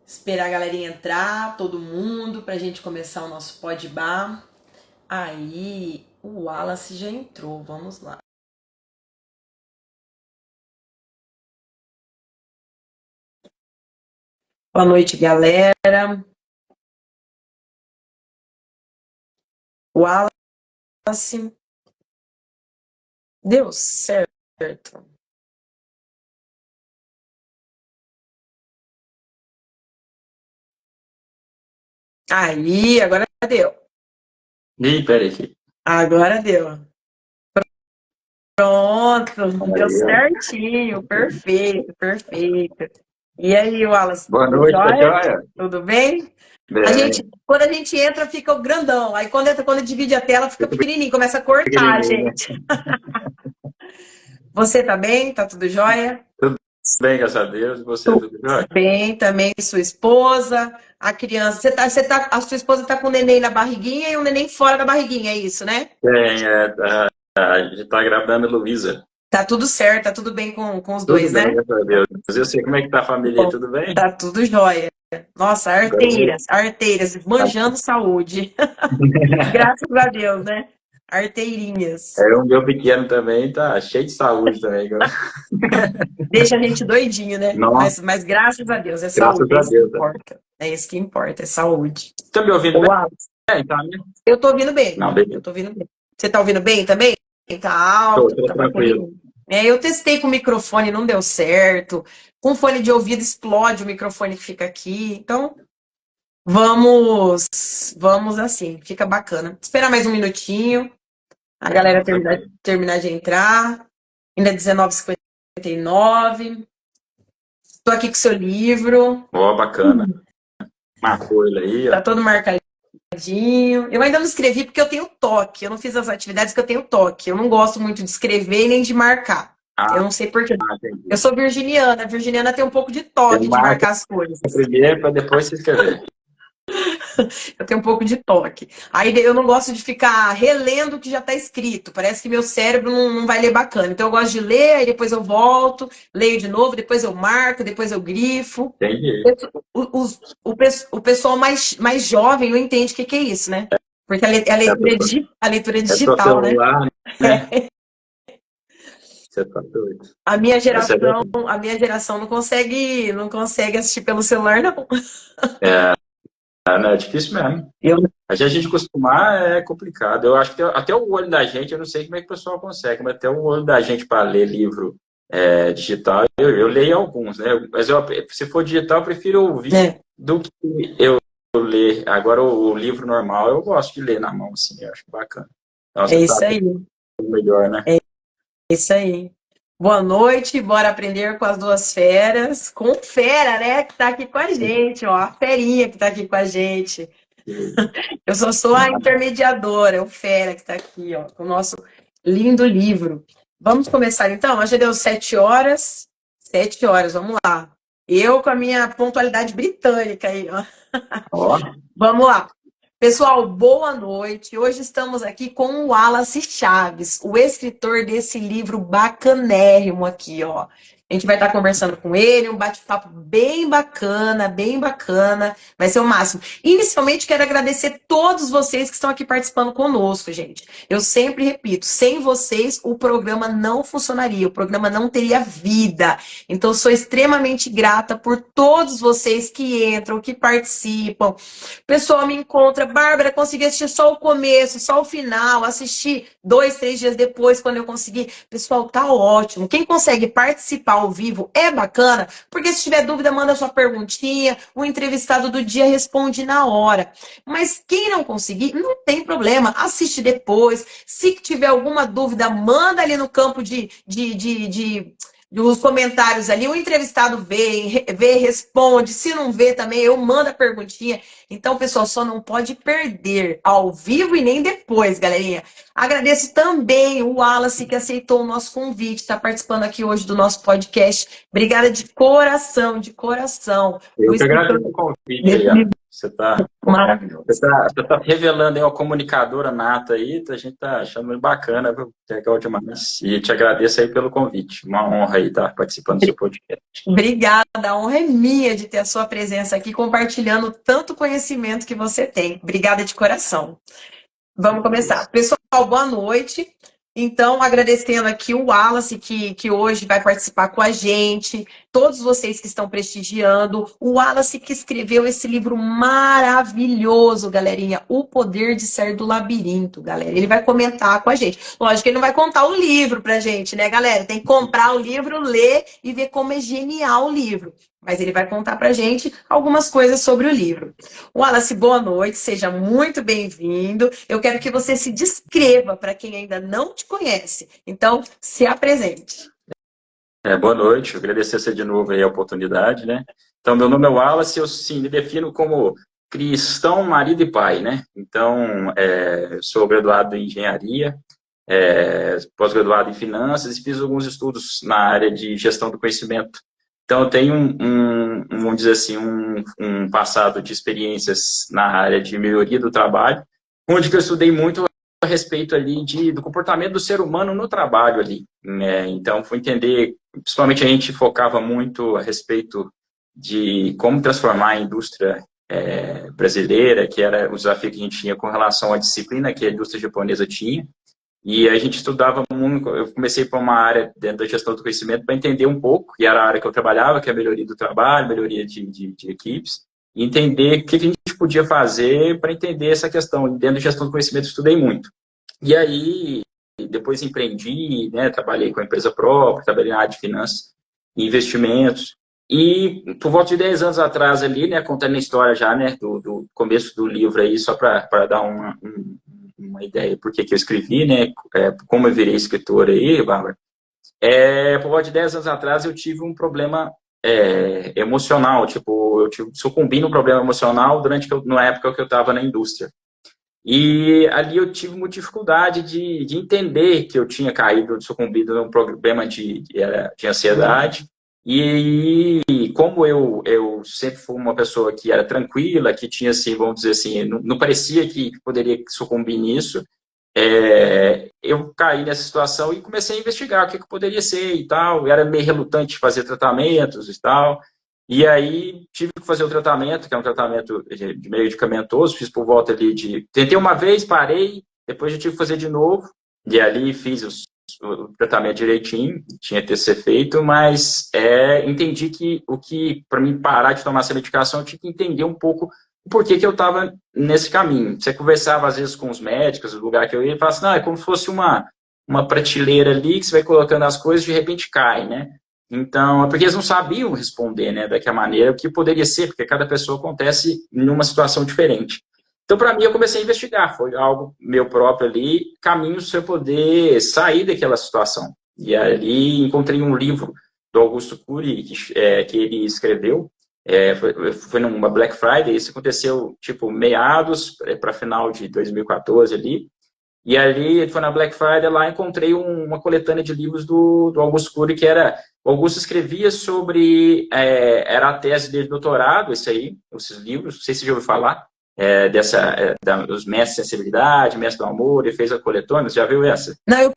Esperar a galerinha entrar, todo mundo, pra gente começar o nosso Podbar. Aí, o Wallace já entrou, vamos lá. Boa noite, galera. Wallace, deu certo. Aí, agora deu. Ih, peraí. Agora deu. Pronto, deu Aí, ó. certinho, perfeito, perfeito. E aí, Wallace, Boa tudo noite, tá jóia? joia? Tudo bem? Bem, Quando a gente entra, fica o grandão. Aí quando divide a tela, fica tudo pequenininho, começa a cortar, pequenininho, né? gente. Você tá bem? Tá tudo jóia? Tudo bem, graças a Deus. E você, Tudo tudo jóia? bem também, sua esposa, a criança. A sua esposa tá com o neném na barriguinha e o neném fora da barriguinha, é isso, né? Bem, a gente tá grávida a Luísa. Tá tudo certo, tá tudo bem com os Tudo dois, bem, né? graças a Deus. E eu sei como é que tá a família aí, Bom, tudo bem? tá tudo jóia. Nossa, Agora arteiras, manjando saúde. Graças a Deus, né? Arteirinhas. é, o meu pequeno também tá cheio de saúde também. Deixa a gente doidinho, né? Nossa, Mas graças a Deus, é graças saúde, é a isso que Deus. Tá? importa. É isso que importa, é saúde. Tá me ouvindo bem? Uau, Tá, né? eu tô ouvindo bem. Não, Eu beleza. tô ouvindo bem. Você tá ouvindo bem também? Tá alto, Tô tá tranquilo. bacaninho. Eu testei com o microfone, não deu certo. Com fone de ouvido explode o microfone que fica aqui. Então, vamos assim, fica bacana. Esperar mais um minutinho, a galera Tranquilo. terminar de entrar. Ainda é 19h59. Estou aqui com seu livro. Ó, bacana. Marcou ele aí, ó. Tá todo marcadinho. Eu ainda não escrevi porque eu tenho toque. Eu não fiz as atividades porque eu tenho toque. Eu não gosto muito de escrever nem de marcar. Ah, Eu não sei por quê. Eu entendi. sou virginiana. A virginiana tem um pouco de Você toque de marca marcar as coisas. primeiro para depois se inscrever. Eu tenho um pouco de toque. Aí eu não gosto de ficar relendo o que já está escrito. Parece que meu cérebro não vai ler bacana. Então eu gosto de ler, aí depois eu volto, leio de novo, depois eu marco, depois eu grifo. Entendi. O pessoal mais jovem não entende o que é isso, né? Porque a leitura é É pro digital, né? celular, né? Você tá doido. A minha Essa geração, a minha geração não consegue assistir pelo celular, não. é difícil mesmo. Eu, A gente acostumar é complicado. Eu acho que até o olho da gente, eu não sei como é que o pessoal consegue, mas até o olho da gente para ler livro digital, eu leio alguns, né? Mas se for digital, eu prefiro ouvir do que eu ler. Agora, o livro normal, eu gosto de ler na mão, assim, eu acho bacana. Então, é você isso sabe aí, melhor, né? é isso aí. Boa noite, bora aprender com as duas feras. Com o Fera, né, que tá aqui com a gente, ó, a Ferinha que tá aqui com a gente. Eu só sou a intermediadora, o Fera que tá aqui, ó, com o nosso lindo livro. Vamos começar então? Já deu 7 horas. 7 horas, vamos lá. Eu com a minha pontualidade britânica aí, ó. Ó, Vamos lá. Pessoal, boa noite. Hoje estamos aqui com o Wallace Chaves, o escritor desse livro bacanérrimo aqui, ó. A gente vai estar conversando com ele, um bate-papo bem bacana, bem bacana. Vai ser o máximo. Inicialmente, quero agradecer todos vocês que estão aqui participando conosco, gente. Eu sempre repito, sem vocês o programa não funcionaria, o programa não teria vida. Então, sou extremamente grata por todos vocês que entram, que participam. O pessoal me encontra, Bárbara, consegui assistir só o começo, só o final, assisti 2, 3 dias depois, quando eu consegui. Pessoal, tá ótimo. Quem consegue participar ao vivo é bacana, porque se tiver dúvida, manda sua perguntinha, o entrevistado do dia responde na hora. Mas quem não conseguir, não tem problema, assiste depois. Se tiver alguma dúvida, manda ali no campo dos comentários ali, o entrevistado vê, responde. Se não vê também, eu mando a perguntinha. Então, pessoal, só não pode perder ao vivo e nem depois, galerinha. Agradeço também o Wallace que aceitou o nosso convite, está participando aqui hoje do nosso podcast. Obrigada de coração, de coração. eu que agradeço o convite aí, ó. Você está Maravilhoso. revelando aí uma comunicadora nata aí, a gente está achando muito bacana, viu? Legal demais. E te agradeço aí pelo convite. Uma honra aí estar participando do seu podcast. Obrigada, a honra é minha de ter a sua presença aqui, compartilhando tanto conhecimento que você tem. Obrigada de coração. Vamos começar. Pessoal, boa noite. Então, agradecendo aqui o Wallace, que hoje vai participar com a gente, todos vocês que estão prestigiando, o Wallace que escreveu esse livro maravilhoso, galerinha, O Poder de Sair do Labirinto, galera. Ele vai comentar com a gente. Lógico que ele não vai contar o livro pra gente, né, galera? Tem que comprar o livro, ler e ver como é genial o livro. Mas ele vai contar pra gente algumas coisas sobre o livro. Wallace, boa noite, seja muito bem-vindo. Eu quero que você se descreva para quem ainda não te conhece. Então, se apresente. Boa noite, eu agradecer você de novo aí a oportunidade, né? Então, meu nome é Wallace, eu sim, me defino como cristão, marido e pai, né? Então, sou graduado em engenharia, pós-graduado em finanças e fiz alguns estudos na área de gestão do conhecimento. Então, eu tenho vamos dizer assim, um passado de experiências na área de melhoria do trabalho, onde eu estudei muito a respeito ali do comportamento do ser humano no trabalho ali, né? Então, fui entender, principalmente a gente focava muito a respeito de como transformar a indústria brasileira, que era o desafio que a gente tinha com relação à disciplina que a indústria japonesa tinha. E a gente estudava muito, eu comecei por uma área dentro da gestão do conhecimento para entender um pouco, e era a área que eu trabalhava, que é a melhoria do trabalho, melhoria de equipes, e entender o que a gente podia fazer para entender essa questão. Dentro da gestão do conhecimento eu estudei muito. E aí, depois empreendi, né, trabalhei com a empresa própria, trabalhei na área de finanças e investimentos. E por volta de 10 anos atrás ali, né, contando a história já, né, do começo do livro aí, só para dar uma ideia por que eu escrevi, né, como eu virei escritor aí, Bárbara. Por volta de 10 anos atrás eu tive um problema emocional, tipo, sucumbi num problema emocional na época que eu estava na indústria. E ali eu tive uma dificuldade de entender que eu tinha caído, sucumbido num problema de ansiedade. E como eu sempre fui uma pessoa que era tranquila, que tinha, assim, vamos dizer assim, não parecia que poderia sucumbir nisso, eu caí nessa situação e comecei a investigar o que poderia ser e tal. Eu era meio relutante de fazer tratamentos e tal. E aí tive que fazer o tratamento, que é um tratamento de medicamentoso, fiz por volta ali tentei uma vez, parei, depois eu tive que fazer de novo, e ali fiz o tratamento direitinho, tinha que ser feito, mas entendi que para mim parar de tomar essa medicação, eu tinha que entender um pouco o porquê que eu estava nesse caminho. Você conversava às vezes com os médicos, o lugar que eu ia, e falava assim, não, é como se fosse uma prateleira ali, que você vai colocando as coisas e de repente cai, né? Então, é porque eles não sabiam responder, né, daquela maneira, o que poderia ser, porque cada pessoa acontece em uma situação diferente. Então, para mim, eu comecei a investigar, foi algo meu próprio ali, caminhos para eu poder sair daquela situação. E ali encontrei um livro do Augusto Cury, que ele escreveu, foi numa Black Friday, isso aconteceu, tipo, meados para final de 2014 ali, e ali, foi na Black Friday, lá encontrei uma coletânea de livros do Augusto Cury, que o Augusto escrevia sobre, era a tese dele de doutorado, esses livros, não sei se você já ouviu falar, dos mestres de sensibilidade, mestre do amor, ele fez a coletânea, você já viu essa? Não, eu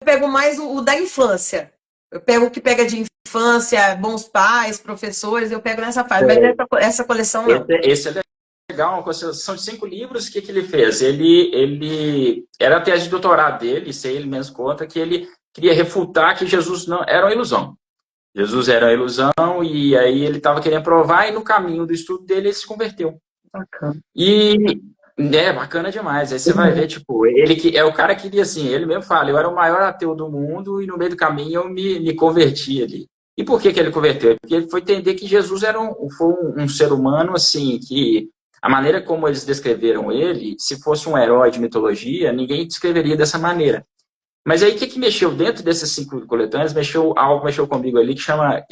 pego mais o da infância. Eu pego o que pega de infância, bons pais, professores, eu pego nessa fase, mas essa coleção não. Esse é legal, uma coleção de 5 livros. O que ele fez? Ele era a tese de doutorado dele, isso aí ele mesmo conta, que ele queria refutar que Jesus não era uma ilusão. Jesus era uma ilusão, e aí ele estava querendo provar, e no caminho do estudo dele ele se converteu. Bacana. E bacana demais. Aí você vai ver, tipo, ele que é o cara que, assim, ele mesmo fala, eu era o maior ateu do mundo e no meio do caminho eu me converti ali. E por que ele converteu? Porque ele foi entender que Jesus foi um ser humano, assim, que a maneira como eles descreveram ele, se fosse um herói de mitologia, ninguém descreveria dessa maneira. Mas aí o que mexeu dentro desses 5 coletâneas? Algo mexeu comigo ali que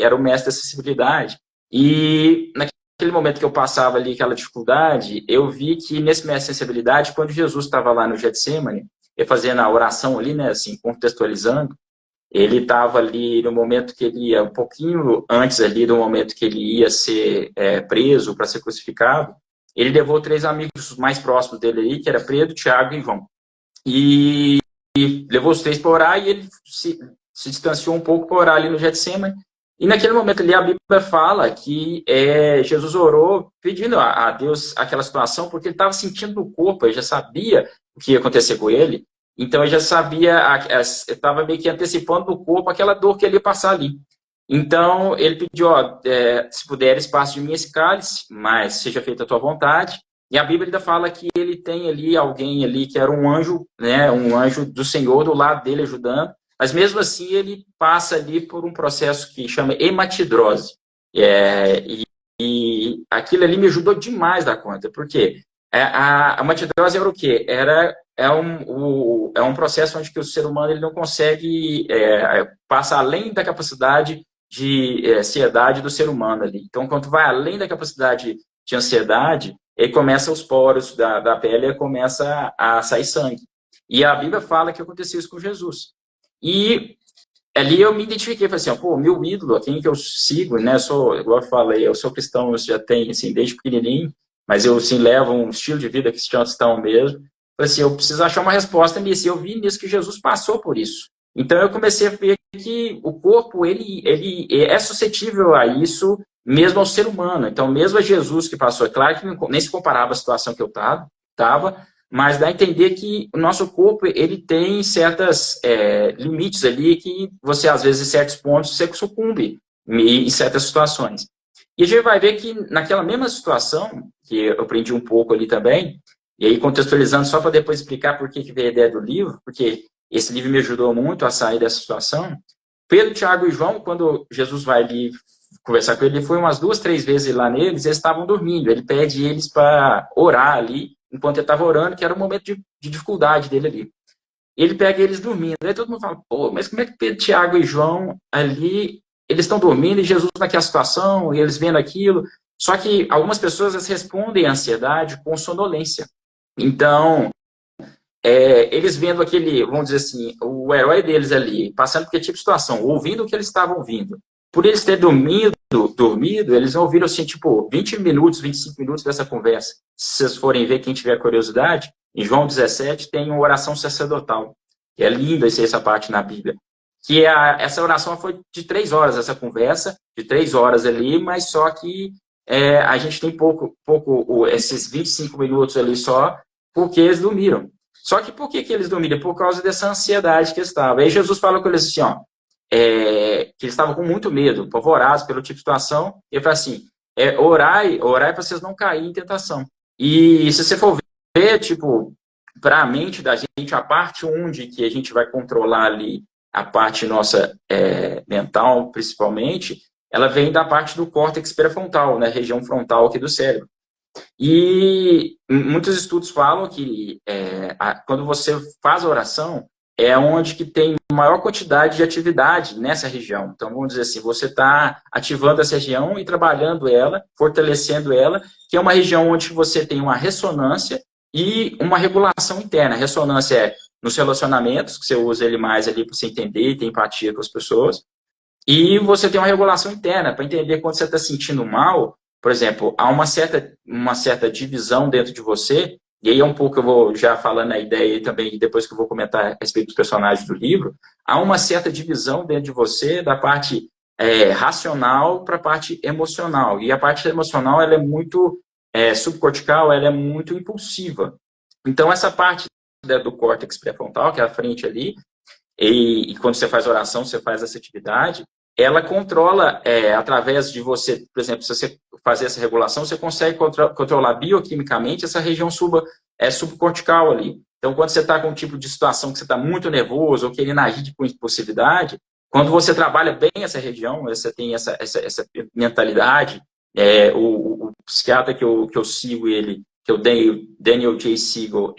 era o mestre da acessibilidade. E naquele momento que eu passava ali aquela dificuldade, eu vi que nesse mestre da acessibilidade, quando Jesus estava lá no Getsemane, fazendo a oração ali, né, assim, contextualizando, ele estava ali no momento que ele ia, um pouquinho antes ali do momento que ele ia ser preso para ser crucificado, ele levou 3 amigos mais próximos dele aí, que era Pedro, Tiago e João. E levou os 3 para orar e ele se distanciou um pouco para orar ali no Getsemane. E naquele momento ali a Bíblia fala que Jesus orou pedindo a Deus aquela situação, porque ele estava sentindo no corpo, ele já sabia o que ia acontecer com ele, então ele já sabia, estava meio que antecipando no corpo aquela dor que ele ia passar ali. Então ele pediu, se puderes, passe de mim esse cálice, mas seja feita a tua vontade. E a Bíblia ainda fala que ele tem ali alguém ali que era um anjo, né, um anjo do Senhor do lado dele ajudando. Mas mesmo assim ele passa ali por um processo que chama hematidrose. E aquilo ali me ajudou demais da conta, porque a hematidrose era o quê? É um processo onde que o ser humano ele não consegue passar além da capacidade de ansiedade do ser humano ali. Então, quando vai além da capacidade de ansiedade, aí começa os poros da pele e começa a sair sangue. E a Bíblia fala que aconteceu isso com Jesus. E ali eu me identifiquei, falei assim, pô, meu ídolo, a quem que eu sigo, né, igual eu falei, eu sou cristão, eu já tenho, assim, desde pequenininho, mas eu, assim, levo um estilo de vida cristão mesmo. Falei assim, eu preciso achar uma resposta nisso, e eu vi nisso que Jesus passou por isso. Então eu comecei a ver que o corpo, ele é suscetível a isso, mesmo ao ser humano. Então, mesmo a Jesus que passou, é claro que nem se comparava a situação que eu estava, mas dá a entender que o nosso corpo ele tem certos limites ali que você, às vezes, em certos pontos, você sucumbe em certas situações. E a gente vai ver que naquela mesma situação, que eu aprendi um pouco ali também, e aí contextualizando só para depois explicar por que veio a ideia do livro, porque esse livro me ajudou muito a sair dessa situação. Pedro, Tiago e João, quando Jesus vai ali conversar com ele, ele foi umas 2, 3 vezes lá neles, eles estavam dormindo, ele pede eles para orar ali, enquanto ele estava orando, que era um momento de dificuldade dele ali. Ele pega eles dormindo. Aí todo mundo fala, pô, mas como é que Pedro, Tiago e João ali, eles estão dormindo e Jesus naquela situação, e eles vendo aquilo. Só que algumas pessoas respondem à ansiedade com sonolência. Então, eles vendo aquele, vamos dizer assim, o herói deles ali, passando por que tipo de situação, ouvindo o que eles estavam ouvindo. Por eles terem dormido, eles ouviram assim, tipo, 20 minutos, 25 minutos dessa conversa. Se vocês forem ver, quem tiver curiosidade, em João 17 tem uma oração sacerdotal, que é linda essa parte na Bíblia. Que essa oração foi de 3 horas, essa conversa, de 3 horas ali, mas só que a gente tem pouco esses 25 minutos ali só, porque eles dormiram. Só que por que eles dormiram? Por causa dessa ansiedade que estava. Aí Jesus fala com eles assim, que eles estavam com muito medo, apavorados pelo tipo de situação. E ele fala assim, orai para vocês não caírem em tentação. E se você for ver, tipo, para a mente da gente, a parte onde que a gente vai controlar ali, a parte nossa mental, principalmente, ela vem da parte do córtex pré-frontal, né, região frontal aqui do cérebro. E muitos estudos falam que quando você faz a oração, é onde que tem maior quantidade de atividade nessa região. Então, vamos dizer assim, você está ativando essa região e trabalhando ela, fortalecendo ela, que é uma região onde você tem uma ressonância e uma regulação interna. A ressonância é nos relacionamentos, que você usa ele mais ali para você entender e ter empatia com as pessoas. E você tem uma regulação interna, para entender quando você está sentindo mal. Por exemplo, há uma certa divisão dentro de você, e aí é um pouco eu vou já falando a ideia aí também, depois que eu vou comentar a respeito dos personagens do livro, há uma certa divisão dentro de você da parte racional para a parte emocional. E a parte emocional ela é muito subcortical, ela é muito impulsiva. Então, essa parte do córtex pré-frontal, que é a frente ali, e quando você faz oração, você faz essa atividade, ela controla, através de você, por exemplo, se você fazer essa regulação, você consegue controlar bioquimicamente essa região subcortical ali. Então, quando você está com um tipo de situação que você está muito nervoso ou querendo agir com impulsividade, quando você trabalha bem essa região, você tem essa mentalidade, o psiquiatra que eu sigo ele, que é o Daniel J. Siegel,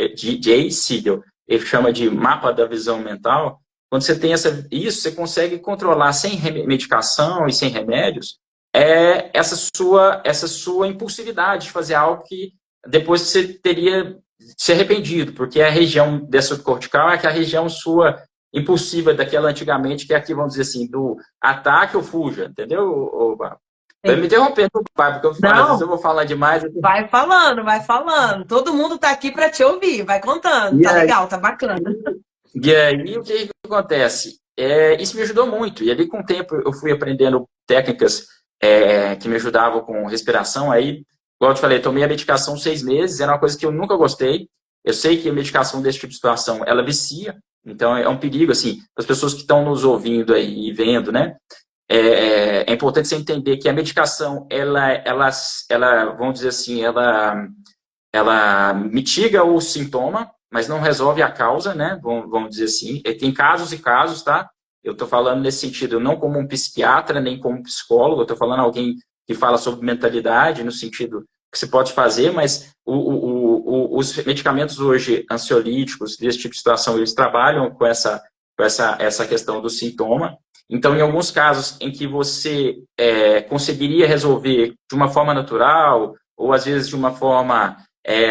ele chama de mapa da visão mental. Quando você tem isso, você consegue controlar sem medicação e sem remédios essa sua impulsividade de fazer algo que depois você teria se arrependido, porque a região dessa cortical é a região sua impulsiva daquela antigamente, que é aqui, vamos dizer assim, do ataque ou fuja, entendeu? Vai me interrompendo, pai, porque às vezes eu Não, vou falar demais. vai falando, vai falando. Todo mundo tá aqui para te ouvir, vai contando. E Tá aí, legal, tá bacana. e aí o que acontece? Isso me ajudou muito. E ali, com o tempo, eu fui aprendendo técnicas que me ajudavam com respiração. Aí, igual eu te falei, tomei a medicação 6 meses, era uma coisa que eu nunca gostei. Eu sei que a medicação desse tipo de situação, ela vicia. Então, é um perigo, assim, para as pessoas que estão nos ouvindo aí e vendo, né? É importante você entender que a medicação, vamos dizer assim, ela mitiga o sintoma, mas não resolve a causa, né? Vamos dizer assim. Tem casos e casos, tá? Eu estou falando nesse sentido, não como um psiquiatra, nem como um psicólogo, eu estou falando alguém que fala sobre mentalidade, no sentido que se pode fazer, mas os medicamentos hoje, ansiolíticos, desse tipo de situação, eles trabalham com essa questão do sintoma. Então, em alguns casos em que você conseguiria resolver de uma forma natural, ou às vezes de uma forma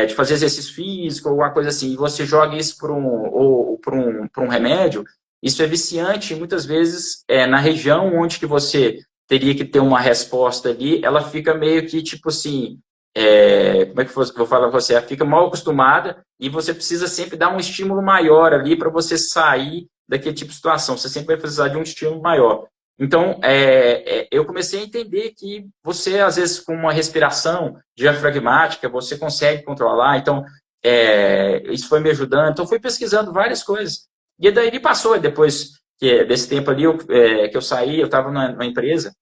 de fazer exercício físico, ou uma coisa assim, e você joga isso por um remédio, isso é viciante, e muitas vezes, na região onde que você teria que ter uma resposta ali, ela fica meio que, tipo assim, como é que eu vou falar para você? Ela fica mal acostumada, e você precisa sempre dar um estímulo maior ali para você sair daquele tipo de situação. Você sempre vai precisar de um estímulo maior. Então, eu comecei a entender que você, às vezes, com uma respiração diafragmática, você consegue controlar. Então, isso foi me ajudando. Então, fui pesquisando várias coisas. E daí ele passou, depois desse tempo ali que eu saí, eu estava numa empresa,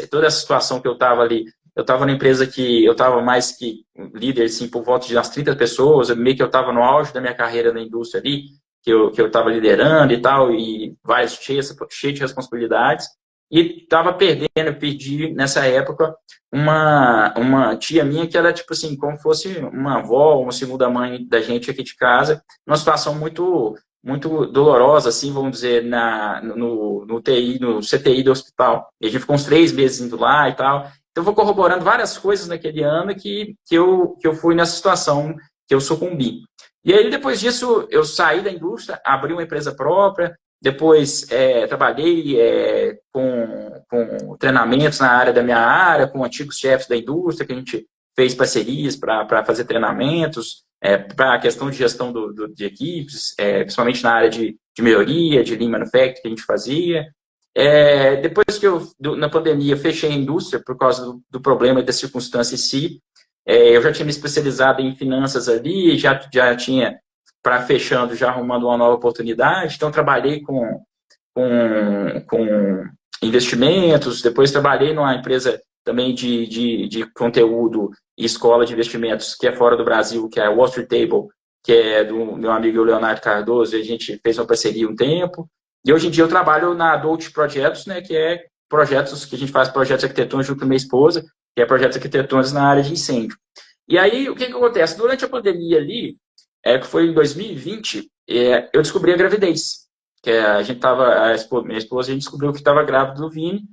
toda essa situação que eu estava ali, eu estava numa empresa que eu estava mais que líder, assim, por volta de umas 30 pessoas, meio que eu estava no auge da minha carreira na indústria ali, que eu estava liderando e tal, e cheio de responsabilidades, e estava perdi nessa época uma tia minha que era tipo assim, como fosse uma avó, uma segunda mãe da gente aqui de casa, numa situação muito muito dolorosa, assim, vamos dizer, no TI, no CTI do hospital. E a gente ficou uns 3 meses indo lá e tal. Então, eu vou corroborando várias coisas naquele ano que eu fui nessa situação que eu sucumbi. E aí, depois disso, eu saí da indústria, abri uma empresa própria, depois trabalhei com treinamentos na área da minha área, com antigos chefes da indústria, que a gente fez parcerias para fazer treinamentos, para a questão de gestão de equipes, principalmente na área de melhoria, de Lean Manufacturing que a gente fazia. Depois que na pandemia, fechei a indústria por causa do problema e da circunstância em si, eu já tinha me especializado em finanças ali, já tinha, para fechando, já arrumando uma nova oportunidade. Então, trabalhei com investimentos, depois trabalhei numa empresa também de conteúdo e escola de investimentos, que é fora do Brasil, que é a Wall Street Table, que é do meu amigo Leonardo Cardoso, e a gente fez uma parceria um tempo. E hoje em dia eu trabalho na Adult Projetos, né, que é projetos que a gente faz projetos arquitetônicos junto com minha esposa, que é projetos arquitetônicos na área de incêndio. E aí, o que acontece? Durante a pandemia ali, que foi em 2020, eu descobri a gravidez. Que a gente tava, minha esposa, a gente descobriu que estava grávida do Vini,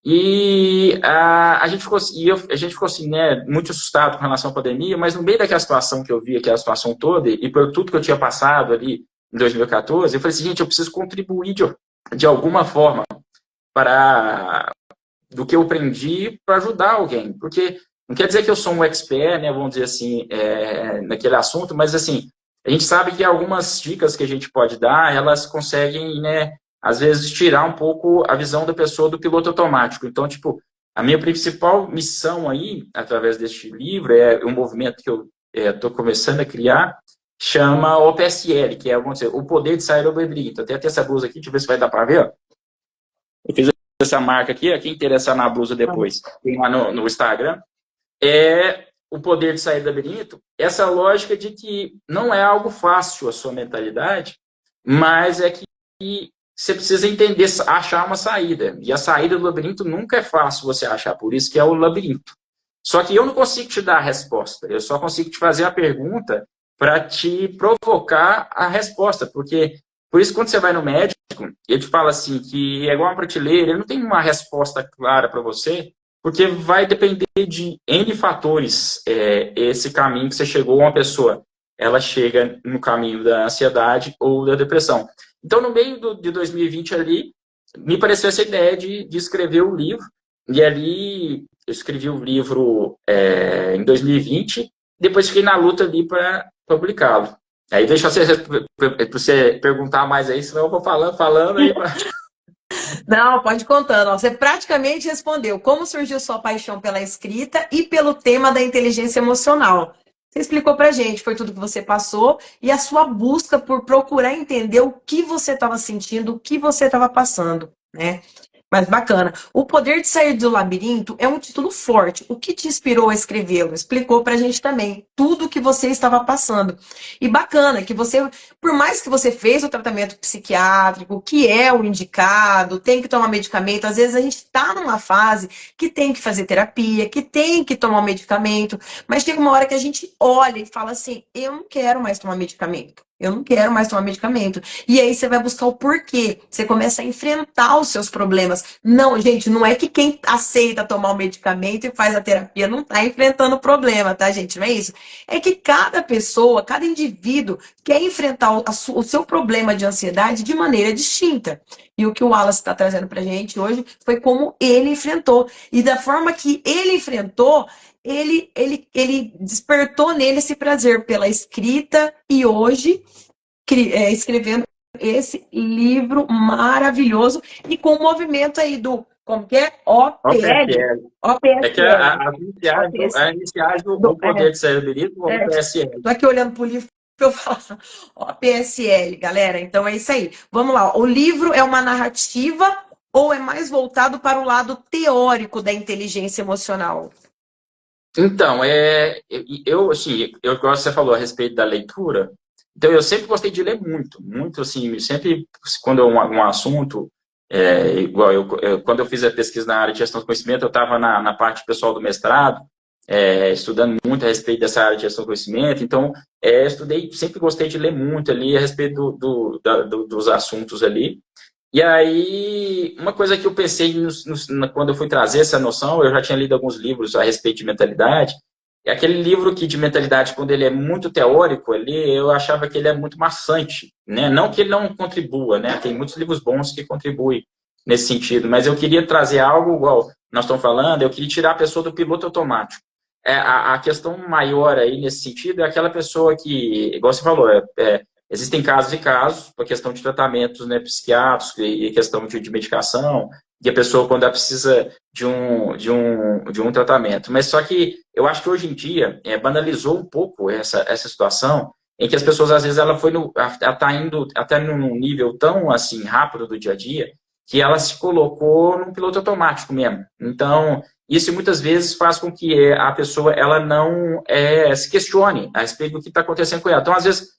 e a gente ficou assim, né, muito assustado com relação à pandemia, mas no meio daquela situação que eu vi, aquela situação toda, e por tudo que eu tinha passado ali em 2014, eu falei assim, gente, eu preciso contribuir de alguma forma para do que eu aprendi para ajudar alguém, porque não quer dizer que eu sou um expert, né, vamos dizer assim, naquele assunto, mas assim, a gente sabe que algumas dicas que a gente pode dar, elas conseguem, né, às vezes tirar um pouco a visão da pessoa do piloto automático. Então, tipo, a minha principal missão aí, através deste livro, é um movimento que eu estou começando a criar, chama OPSL, que é, vamos dizer, o poder de sair do labirinto. Até essa blusa aqui, deixa eu ver se vai dar para ver, ó. Eu fiz essa marca aqui, quem interessar na blusa depois, tem lá no Instagram, o poder de sair do labirinto, essa lógica de que não é algo fácil a sua mentalidade, mas é que você precisa entender, achar uma saída. E a saída do labirinto nunca é fácil você achar, por isso que é o labirinto. Só que eu não consigo te dar a resposta, eu só consigo te fazer a pergunta para te provocar a resposta, porque por isso quando você vai no médico, ele te fala assim, que é igual uma prateleira, ele não tem uma resposta clara para você, porque vai depender de N fatores esse caminho que você chegou. Uma pessoa, ela chega no caminho da ansiedade ou da depressão. Então, no meio de 2020 ali, me pareceu essa ideia de escrever o livro. E ali eu escrevi o livro em 2020, depois fiquei na luta ali para publicá-lo. Aí deixa você perguntar mais aí, senão eu vou falando aí. Não, pode ir contando. Ó. Você praticamente respondeu como surgiu sua paixão pela escrita e pelo tema da inteligência emocional. Você explicou pra gente, foi tudo que você passou e a sua busca por procurar entender o que você estava sentindo, o que você estava passando, né? Mas bacana. O Poder de Sair do Labirinto é um título forte. O que te inspirou a escrevê-lo? Explicou pra gente também tudo o que você estava passando. E bacana que você, por mais que você fez o tratamento psiquiátrico, que é o indicado, tem que tomar medicamento, às vezes a gente está numa fase que tem que fazer terapia, que tem que tomar medicamento, mas chega uma hora que a gente olha e fala assim, eu não quero mais tomar medicamento. Eu não quero mais tomar medicamento. E aí você vai buscar o porquê. Você começa a enfrentar os seus problemas. Não, gente, não é que quem aceita tomar o medicamento e faz a terapia não está enfrentando o problema, tá, gente? Não é isso. É que cada pessoa, cada indivíduo quer enfrentar o seu problema de ansiedade de maneira distinta. E o que o Wallace está trazendo para a gente hoje foi como ele enfrentou. E da forma que ele enfrentou, ele despertou nele esse prazer pela escrita e hoje escrevendo esse livro maravilhoso e com o movimento aí do, como que é? OPL. OPSL. É que OPSL. as iniciais do Poder de Sair do Labirinto, o OPSL. Estou aqui olhando para o livro eu falo, OPSL, galera. Então é isso aí. Vamos lá. O livro é uma narrativa ou é mais voltado para o lado teórico da inteligência emocional? Então, assim, eu gosto que você falou a respeito da leitura. Então, eu sempre gostei de ler muito, muito, assim, sempre, quando um assunto, igual quando eu fiz a pesquisa na área de gestão do conhecimento, eu estava na parte pessoal do mestrado, estudando muito a respeito dessa área de gestão do conhecimento, então, estudei, sempre gostei de ler muito ali a respeito dos assuntos ali. E aí, uma coisa que eu pensei quando eu fui trazer essa noção, eu já tinha lido alguns livros a respeito de mentalidade, e aquele livro que de mentalidade, quando ele é muito teórico ali, eu achava que ele é muito maçante, né? Não que ele não contribua, né? Tem muitos livros bons que contribuem nesse sentido, mas eu queria trazer algo igual nós estamos falando, eu queria tirar a pessoa do piloto automático. A questão maior aí nesse sentido é aquela pessoa que, igual você falou, existem casos e casos, por questão de tratamentos, né, psiquiátricos e questão de medicação, e a pessoa quando ela precisa de um tratamento. Mas só que eu acho que hoje em dia banalizou um pouco essa situação, em que as pessoas, às vezes, ela está indo até num nível tão assim rápido do dia a dia, que ela se colocou num piloto automático mesmo. Então, isso muitas vezes faz com que a pessoa ela não se questione a respeito do que está acontecendo com ela. Então, às vezes,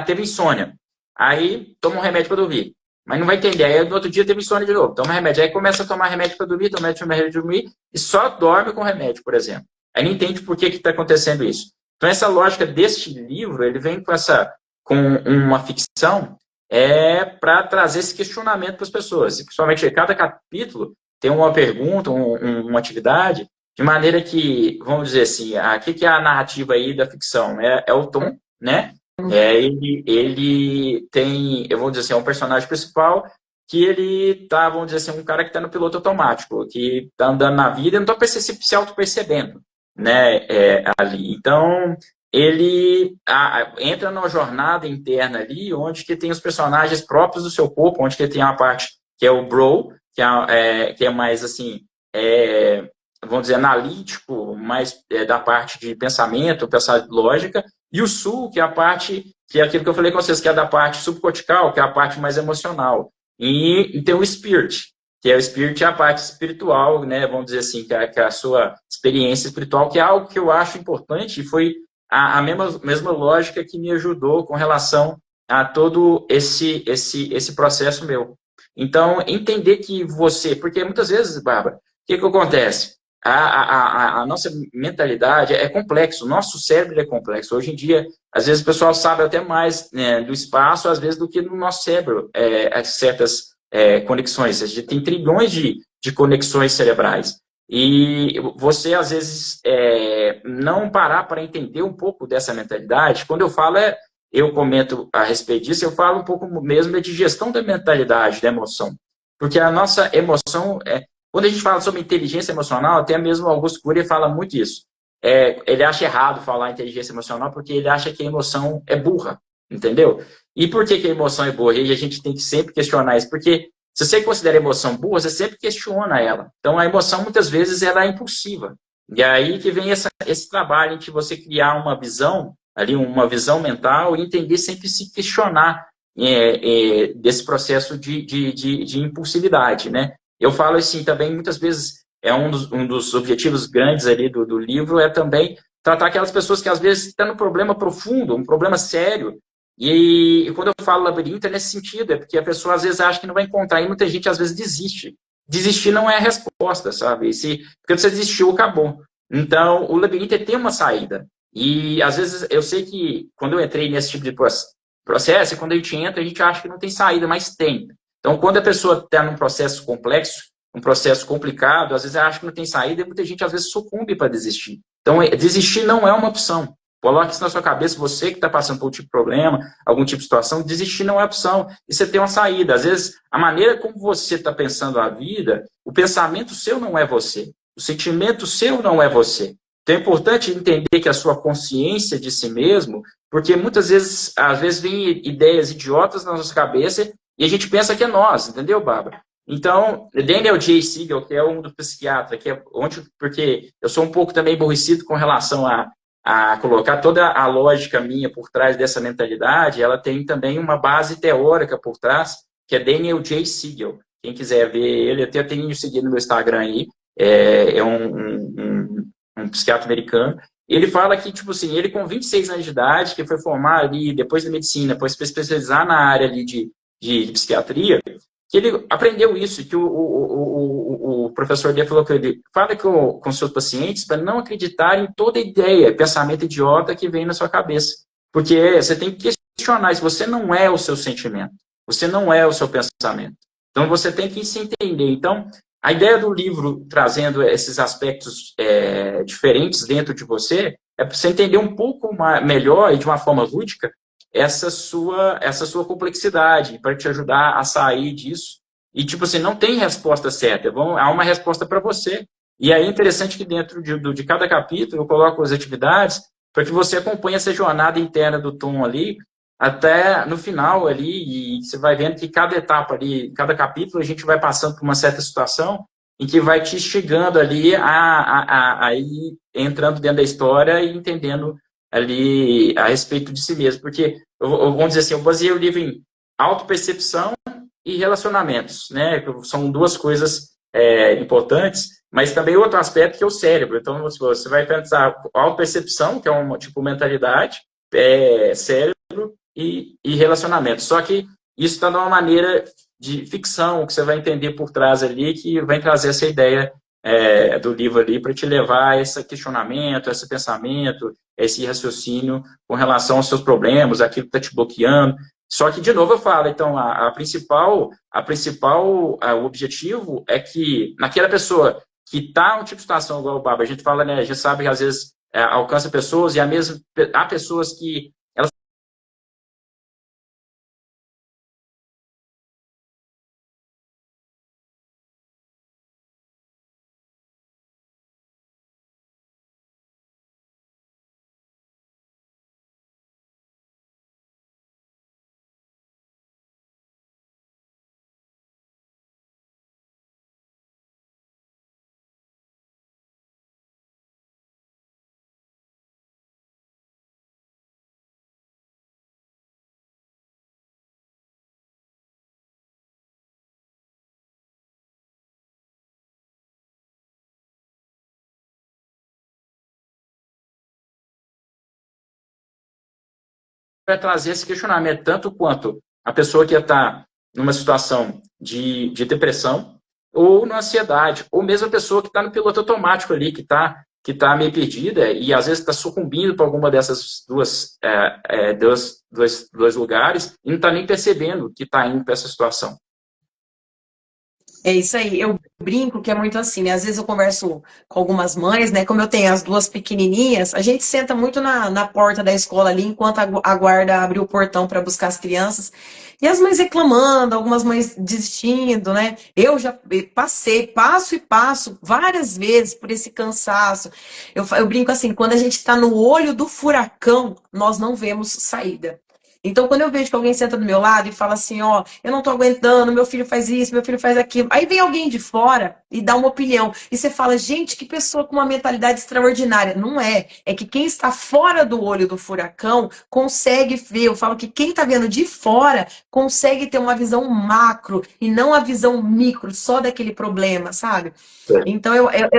teve insônia. Aí toma um remédio para dormir. Mas não vai entender. Aí no outro dia teve insônia de novo. Toma remédio. Aí começa a tomar remédio para dormir, toma remédio para dormir e só dorme com remédio, por exemplo. Aí não entende por que está acontecendo isso. Então essa lógica deste livro, ele vem com uma ficção para trazer esse questionamento para as pessoas. E, principalmente cada capítulo tem uma pergunta, uma atividade, de maneira que, vamos dizer assim, o que é a narrativa aí da ficção? É o tom, né? Ele tem, eu vou dizer assim, é um personagem principal que ele tá, vamos dizer assim, um cara que está no piloto automático, que está andando na vida e não está se auto-percebendo, né, ali. Então, ele entra numa jornada interna ali, onde que tem os personagens próprios do seu corpo, onde que tem uma parte que é o Bro, que é mais, assim, vamos dizer, analítico, mais da parte de pensamento lógica, e o Sul, que é a parte, que é aquilo que eu falei com vocês, que é da parte subcortical, que é a parte mais emocional. E tem o Spirit, que é o Spirit, é a parte espiritual, né? Vamos dizer assim, que é a sua experiência espiritual, que é algo que eu acho importante, e foi a mesma lógica que me ajudou com relação a todo esse processo meu. Então, entender que você... Porque muitas vezes, Bárbara, o que acontece? A nossa mentalidade é complexo, o nosso cérebro é complexo. Hoje em dia, às vezes o pessoal sabe até mais, né, do espaço, às vezes, do que no nosso cérebro, certas conexões. A gente tem trilhões de conexões cerebrais. E você, às vezes, não parar para entender um pouco dessa mentalidade. Quando eu falo, eu comento a respeito disso, eu falo um pouco mesmo de gestão da mentalidade, da emoção. Porque a nossa emoção Quando a gente fala sobre inteligência emocional, até mesmo Augusto Cury fala muito isso. Ele acha errado falar inteligência emocional porque ele acha que a emoção é burra, entendeu? E por que a emoção é burra? E a gente tem que sempre questionar isso, porque se você considera a emoção burra, você sempre questiona ela. Então, a emoção, muitas vezes, ela é impulsiva. E aí que vem esse trabalho de você criar uma visão, ali, uma visão mental e entender sempre se questionar desse processo de impulsividade, né? Eu falo assim também, muitas vezes, um dos objetivos grandes ali do livro é também tratar aquelas pessoas que às vezes estão num problema profundo, um problema sério, e quando eu falo labirinto é nesse sentido, é porque a pessoa às vezes acha que não vai encontrar, e muita gente às vezes desiste. Desistir não é a resposta, sabe? Porque você desistiu, acabou. Então, o labirinto tem uma saída. E às vezes eu sei que quando eu entrei nesse tipo de processo, quando a gente entra, a gente acha que não tem saída, mas tem. Então, quando a pessoa está num processo complexo, um processo complicado, às vezes ela acha que não tem saída e muita gente às vezes sucumbe para desistir. Então, desistir não é uma opção. Coloque isso na sua cabeça, você que está passando por um tipo de problema, algum tipo de situação, desistir não é opção. E você tem uma saída. Às vezes, a maneira como você está pensando a vida, o pensamento seu não é você. O sentimento seu não é você. Então, é importante entender que a sua consciência de si mesmo, porque muitas vezes, às vezes, vem ideias idiotas na nossa cabeça e a gente pensa que é nós, entendeu, Bárbara? Então, Daniel J. Siegel, que é um do psiquiatra, porque eu sou um pouco também aborrecido com relação a colocar toda a lógica minha por trás dessa mentalidade, ela tem também uma base teórica por trás, que é Daniel J. Siegel. Quem quiser ver ele, eu até tenho seguido no meu Instagram aí, é um psiquiatra americano. Ele fala que, tipo assim, ele com 26 anos de idade, que foi formar ali, depois da medicina, depois se especializar na área ali de psiquiatria, que ele aprendeu isso, que o professor dele falou que ele fala com seus pacientes para não acreditar em toda ideia, pensamento idiota que vem na sua cabeça. Porque você tem que questionar se você não é o seu sentimento, você não é o seu pensamento. Então você tem que se entender. Então, a ideia do livro trazendo esses aspectos diferentes dentro de você é para você entender um pouco melhor e de uma forma lúdica essa sua complexidade, para te ajudar a sair disso. E, tipo assim, não tem resposta certa, há uma resposta para você. E aí é interessante que dentro de cada capítulo eu coloco as atividades para que você acompanhe essa jornada interna do Tom ali, até no final ali, e você vai vendo que cada etapa ali, cada capítulo, a gente vai passando por uma certa situação em que vai te instigando ali a ir entrando dentro da história e entendendo ali a respeito de si mesmo, porque, vamos dizer assim, eu baseei o livro em autopercepção e relacionamentos, né, são duas coisas importantes, mas também outro aspecto que é o cérebro. Então, você vai pensar autopercepção, que é uma, tipo, mentalidade, cérebro e relacionamento. Só que isso está de uma maneira de ficção, que você vai entender por trás ali, que vai trazer essa ideia do livro ali para te levar a esse questionamento, a esse pensamento, esse raciocínio com relação aos seus problemas, aquilo que está te bloqueando. Só que, de novo, eu falo, então, o objetivo é que naquela pessoa que está em um tipo de situação igual o Baba, a gente fala, né, a gente sabe que às vezes alcança pessoas e há pessoas que elas vai trazer esse questionamento, tanto quanto a pessoa que está numa situação de depressão, ou na ansiedade, ou mesmo a pessoa que está no piloto automático ali, que tá meio perdida e às vezes está sucumbindo para alguma dessas dois lugares e não está nem percebendo que está indo para essa situação. É isso aí. Eu brinco que é muito assim, né? Às vezes eu converso com algumas mães, né? Como eu tenho as duas pequenininhas, a gente senta muito na porta da escola ali, enquanto a guarda abre o portão para buscar as crianças. E as mães reclamando, algumas mães desistindo, né? Eu já passei, passo e passo várias vezes por esse cansaço. Eu brinco assim, quando a gente está no olho do furacão, nós não vemos saída. Então, quando eu vejo que alguém senta do meu lado e fala assim, ó, eu não tô aguentando, meu filho faz isso, meu filho faz aquilo. Aí vem alguém de fora e dá uma opinião. E você fala, gente, que pessoa com uma mentalidade extraordinária. Não é. É que quem está fora do olho do furacão consegue ver. Eu falo que quem está vendo de fora consegue ter uma visão macro e não a visão micro, só daquele problema, sabe? Então,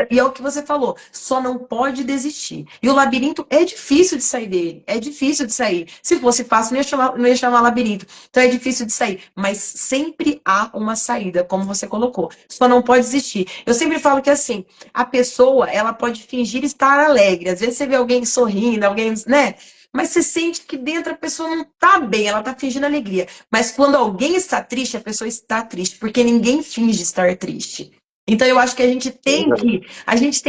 e é o que você falou, só não pode desistir. E o labirinto é difícil de sair dele, é difícil de sair. Se fosse fácil, não ia chamar labirinto. Então é difícil de sair, mas sempre há uma saída, como você colocou. Só não pode desistir. Eu sempre falo que assim, a pessoa, ela pode fingir estar alegre. Às vezes você vê alguém sorrindo, alguém, né? Mas você sente que dentro a pessoa não tá bem, ela tá fingindo alegria. Mas quando alguém está triste, a pessoa está triste, porque ninguém finge estar triste. Então eu acho que a gente tem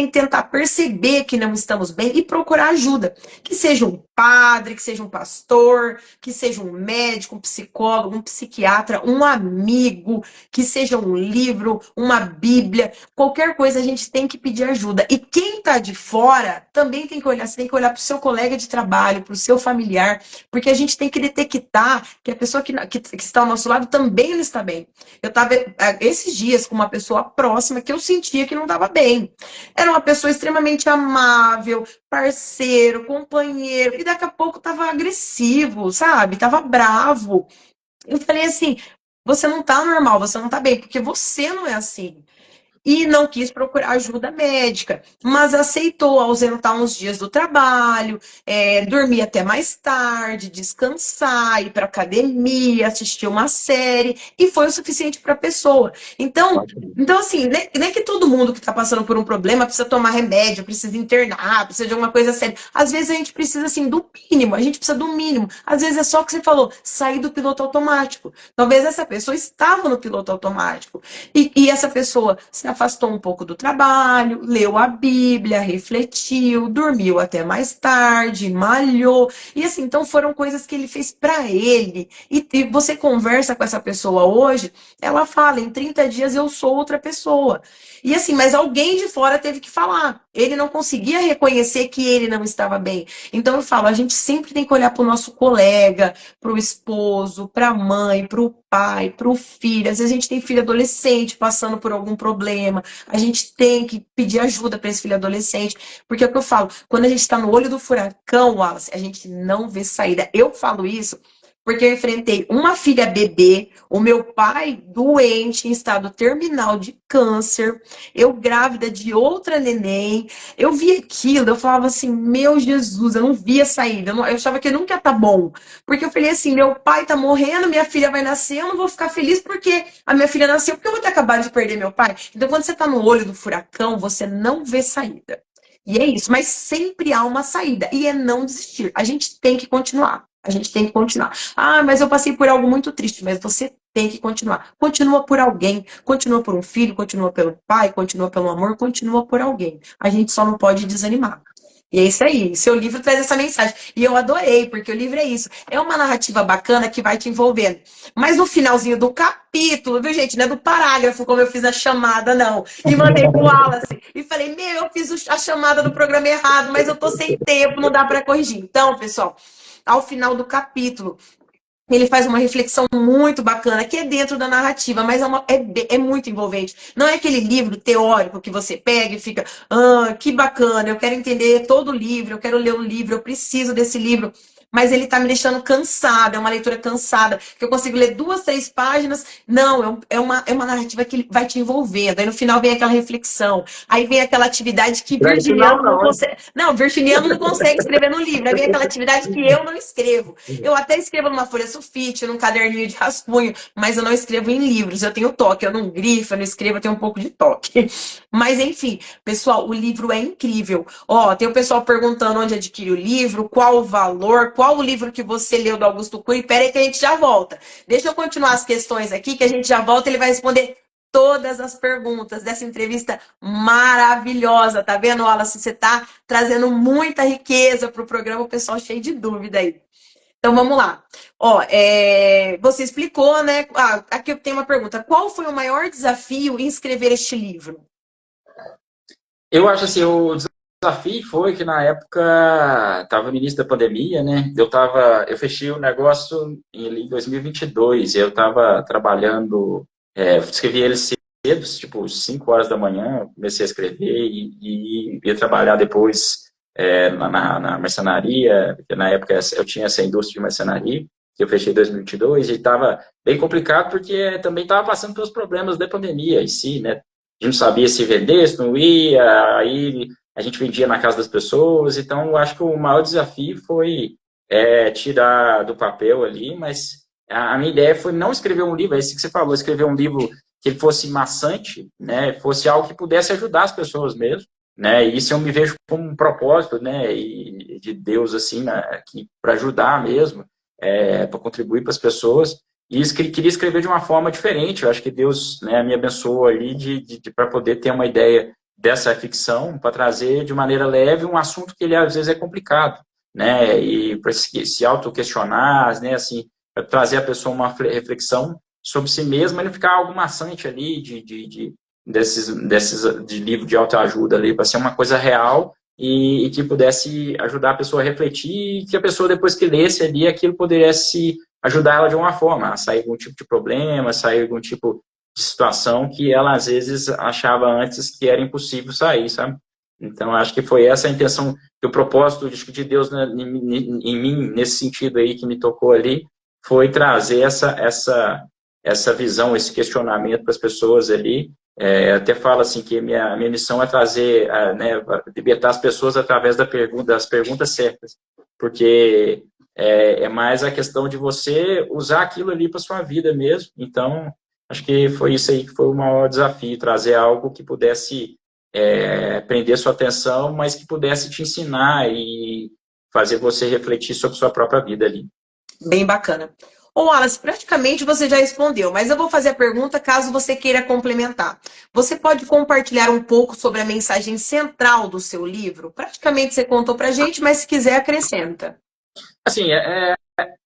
que tentar perceber que não estamos bem e procurar ajuda. Que seja um padre, que seja um pastor, que seja um médico, um psicólogo, um psiquiatra, um amigo, que seja um livro, uma Bíblia, qualquer coisa a gente tem que pedir ajuda. E quem está de fora também tem que olhar, você tem que olhar para o seu colega de trabalho, para o seu familiar, porque a gente tem que detectar que a pessoa que está ao nosso lado também não está bem. Eu estava esses dias com uma pessoa próxima que eu sentia que não estava bem. Era uma pessoa extremamente amável, parceiro, companheiro, e daqui a pouco estava agressivo, sabe? Tava bravo. Eu falei assim: você não tá normal, você não tá bem, porque você não é assim e não quis procurar ajuda médica, mas aceitou ausentar uns dias do trabalho, dormir até mais tarde, descansar, ir para academia, assistir uma série, e foi o suficiente para a pessoa. Então, assim, não é que todo mundo que está passando por um problema precisa tomar remédio, precisa internar, precisa de alguma coisa séria. Às vezes a gente precisa, assim, do mínimo, a gente precisa do mínimo. Às vezes é só o que você falou, sair do piloto automático. Talvez essa pessoa estava no piloto automático. E essa pessoa se afastou um pouco do trabalho, leu a Bíblia, refletiu, dormiu até mais tarde, malhou. E assim, então foram coisas que ele fez para ele. E você conversa com essa pessoa hoje, ela fala: em 30 dias eu sou outra pessoa. E assim, mas alguém de fora teve que falar. Ele não conseguia reconhecer que ele não estava bem. Então eu falo, a gente sempre tem que olhar para o nosso colega, para o esposo, para a mãe, para o pai, para o filho. Às vezes a gente tem filho adolescente passando por algum problema. A gente tem que pedir ajuda para esse filho adolescente. Porque é o que eu falo, quando a gente está no olho do furacão, Wallace, a gente não vê saída. Eu falo isso porque eu enfrentei uma filha bebê, o meu pai doente, em estado terminal de câncer, eu grávida de outra neném. Eu vi aquilo, eu falava assim: meu Jesus, eu não via saída, eu achava que nunca ia estar bom. Porque eu falei assim: meu pai tá morrendo, minha filha vai nascer, eu não vou ficar feliz porque a minha filha nasceu, porque eu vou ter acabado de perder meu pai. Então, quando você tá no olho do furacão, você não vê saída. E é isso, mas sempre há uma saída, e é não desistir. A gente tem que continuar. A gente tem que continuar. Ah, mas eu passei por algo muito triste, mas você tem que continuar. Continua por alguém, continua por um filho, continua pelo pai, continua pelo amor, continua por alguém. A gente só não pode desanimar. E é isso aí. Seu livro traz essa mensagem. E eu adorei, porque o livro é isso. É uma narrativa bacana que vai te envolvendo. Mas no finalzinho do capítulo, viu, gente? Não é do parágrafo, como eu fiz a chamada, não. E mandei pro Wallace. E falei: meu, eu fiz a chamada do programa errado, mas eu tô sem tempo, não dá para corrigir. Então, pessoal, ao final do capítulo, ele faz uma reflexão muito bacana, que é dentro da narrativa, mas é muito envolvente. Não é aquele livro teórico que você pega e fica: que bacana, eu quero entender todo o livro, eu quero ler o livro, eu preciso desse livro. Mas ele tá me deixando cansada, é uma leitura cansada, que eu consigo ler 2, 3 páginas. Não, é uma narrativa que vai te envolvendo. Aí no final vem aquela reflexão, aí vem aquela atividade que Não, virginiano não não, consegue. Não, virginiano não consegue escrever no livro. Aí vem aquela atividade que eu não escrevo. Eu até escrevo numa folha sulfite, num caderninho de rascunho, mas eu não escrevo em livros. Eu tenho toque, eu não grifo, eu não escrevo, eu tenho um pouco de toque. Mas enfim, pessoal, o livro é incrível. Ó, tem o pessoal perguntando onde adquire o livro, qual o valor, qual o livro que você leu do Augusto Cury. Pera aí que a gente já volta. Deixa eu continuar as questões aqui, que a gente já volta e ele vai responder todas as perguntas dessa entrevista maravilhosa. Tá vendo, Wallace? Você tá trazendo muita riqueza para o programa, o pessoal cheio de dúvida aí. Então vamos lá. Ó, você explicou, né? Aqui eu tenho uma pergunta. Qual foi o maior desafio em escrever este livro? Eu acho assim, o desafio foi que na época estava no início da pandemia, né? Eu fechei o negócio em 2022. Eu estava trabalhando, escrevi ele cedo, tipo 5 horas da manhã, comecei a escrever e ia trabalhar depois na marcenaria, porque na época eu tinha essa indústria de marcenaria, que eu fechei em 2022, e estava bem complicado porque também estava passando pelos problemas da pandemia em si, né? A gente não sabia se vender, se não ia, aí a gente vendia na casa das pessoas, então eu acho que o maior desafio foi tirar do papel ali, mas a minha ideia foi não escrever um livro, é isso que você falou, escrever um livro que ele fosse maçante, né, fosse algo que pudesse ajudar as pessoas mesmo, né, e isso eu me vejo como um propósito, né, e de Deus, assim, né, para ajudar mesmo, para contribuir para as pessoas, e queria escrever de uma forma diferente. Eu acho que Deus, né, me abençoou ali para poder ter uma ideia dessa ficção, para trazer de maneira leve um assunto que ele às vezes é complicado, né, e para se auto-questionar, né, assim, para trazer a pessoa uma reflexão sobre si mesma e não ficar algo maçante ali de livro de autoajuda ali, para ser uma coisa real e que pudesse ajudar a pessoa a refletir e que a pessoa, depois que lesse ali, aquilo pudesse ajudar ela de uma forma, a sair de algum tipo de problema, sair de algum tipo de situação que ela, às vezes, achava antes que era impossível sair, sabe? Então, acho que foi essa a intenção, o propósito de Deus, né, em mim, nesse sentido aí que me tocou ali, foi trazer essa visão, esse questionamento para as pessoas ali. Até falo assim que minha missão é trazer, né, libertar as pessoas através das perguntas certas, porque é mais a questão de você usar aquilo ali para sua vida mesmo. Então, acho que foi isso aí que foi o maior desafio, trazer algo que pudesse prender sua atenção, mas que pudesse te ensinar e fazer você refletir sobre sua própria vida ali. Bem bacana. Ô, Wallace, praticamente você já respondeu, mas eu vou fazer a pergunta caso você queira complementar. Você pode compartilhar um pouco sobre a mensagem central do seu livro? Praticamente você contou pra gente, mas se quiser, acrescenta. Assim,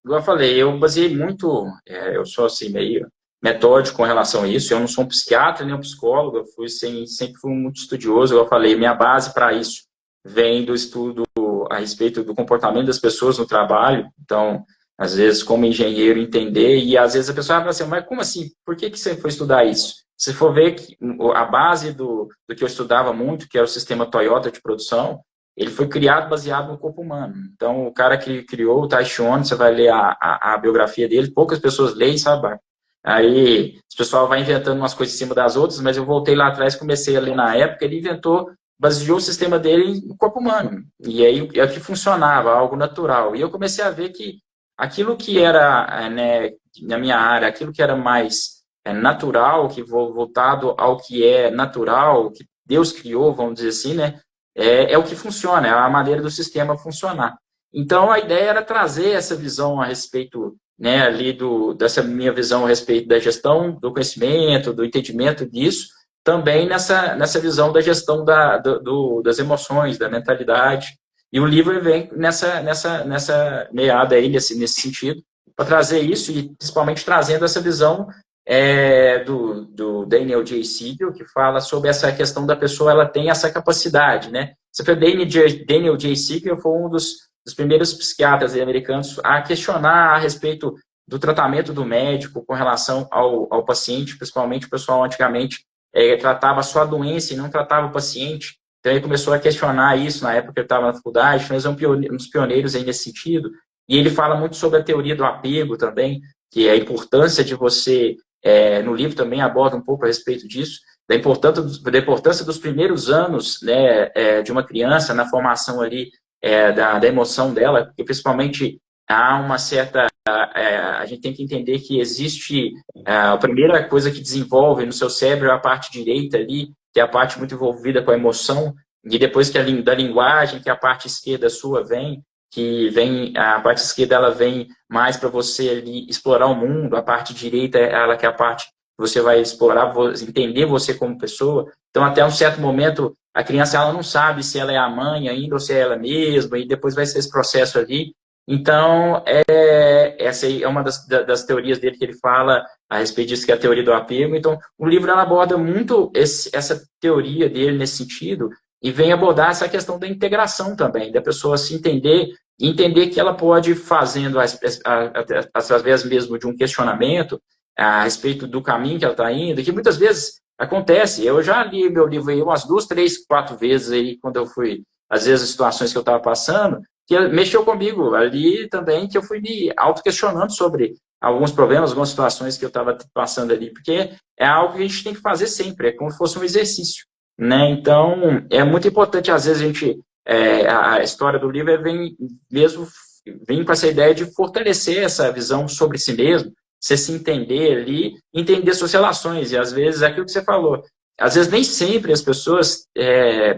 igual eu falei, eu baseei muito, eu sou assim, meio metódico com relação a isso. Eu não sou um psiquiatra nem um psicólogo, sempre fui muito estudioso. Eu falei, minha base para isso vem do estudo a respeito do comportamento das pessoas no trabalho. Então, às vezes, como engenheiro, entender, e às vezes a pessoa fala assim, mas como assim? Por que você foi estudar isso? Se for ver que a base do que eu estudava muito, que era o sistema Toyota de produção, ele foi criado baseado no corpo humano. Então, o cara que criou o Taishi, você vai ler a biografia dele, poucas pessoas leem, sabe? Aí, o pessoal vai inventando umas coisas em cima das outras, mas eu voltei lá atrás, comecei a ler na época, ele baseou o sistema dele no corpo humano. E aí, é o que funcionava, algo natural. E eu comecei a ver que aquilo que era, né, na minha área, aquilo que era mais natural, que voltado ao que é natural, que Deus criou, vamos dizer assim, né, é o que funciona, é a maneira do sistema funcionar. Então, a ideia era trazer essa visão a respeito, né, ali dessa minha visão a respeito da gestão do conhecimento, do entendimento disso, também nessa visão da gestão das emoções, da mentalidade. E o livro vem nessa meada aí, nesse sentido, para trazer isso e principalmente trazendo essa visão do Daniel J. Siegel, que fala sobre essa questão da pessoa, ela tem essa capacidade, né? Você foi Daniel J. Siegel foi um dos primeiros psiquiatras americanos a questionar a respeito do tratamento do médico com relação ao paciente, principalmente o pessoal antigamente tratava só a doença e não tratava o paciente. Então ele começou a questionar isso na época que ele estava na faculdade, mas é um dos pioneiros aí nesse sentido. E ele fala muito sobre a teoria do apego também, que é a importância de você, no livro também aborda um pouco a respeito disso, da importância dos primeiros anos, né, de uma criança na formação ali da emoção dela, porque principalmente há uma certa... a gente tem que entender que existe a primeira coisa que desenvolve no seu cérebro é a parte direita ali, que é a parte muito envolvida com a emoção, e depois que da linguagem, que a parte esquerda sua a parte esquerda ela vem mais para você ali explorar o mundo, a parte direita ela que é a parte você vai explorar, entender você como pessoa. Então, até um certo momento, a criança ela não sabe se ela é a mãe ainda ou se é ela mesma, e depois vai ser esse processo ali. Então, essa aí é uma das teorias dele que ele fala a respeito disso, que é a teoria do apego. Então, o livro ela aborda muito essa teoria dele nesse sentido, e vem abordar essa questão da integração também, da pessoa se entender, e entender que ela pode, fazendo, através mesmo de um questionamento, a respeito do caminho que ela está indo, que muitas vezes acontece. Eu já li meu livro aí umas 2, 3, 4 vezes aí, quando eu fui, às vezes, as situações que eu estava passando, que mexeu comigo ali também, que eu fui me auto-questionando sobre alguns problemas, algumas situações que eu estava passando ali, porque é algo que a gente tem que fazer sempre, é como se fosse um exercício, né? Então, é muito importante, às vezes, a história do livro vem com essa ideia de fortalecer essa visão sobre si mesmo, você se entender ali, entender suas relações, e às vezes, aquilo que você falou, às vezes nem sempre as pessoas,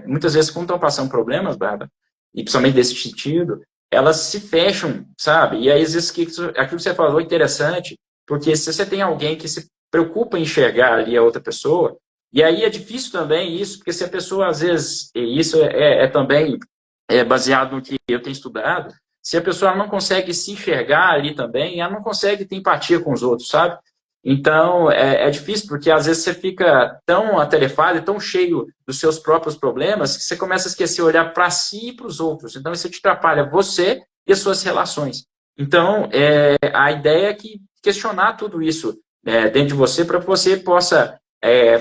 muitas vezes quando estão passando problemas, Bárbara, e principalmente desse sentido, elas se fecham, sabe? E aí, às vezes, aquilo que você falou é interessante, porque se você tem alguém que se preocupa em enxergar ali a outra pessoa, e aí é difícil também isso, porque se a pessoa, às vezes, e isso também baseado no que eu tenho estudado, se a pessoa não consegue se enxergar ali também, ela não consegue ter empatia com os outros, sabe? Então, é difícil, porque às vezes você fica tão atarefado e tão cheio dos seus próprios problemas que você começa a esquecer de olhar para si e para os outros. Então, isso te atrapalha você e as suas relações. Então, a ideia é que questionar tudo isso dentro de você para que você possa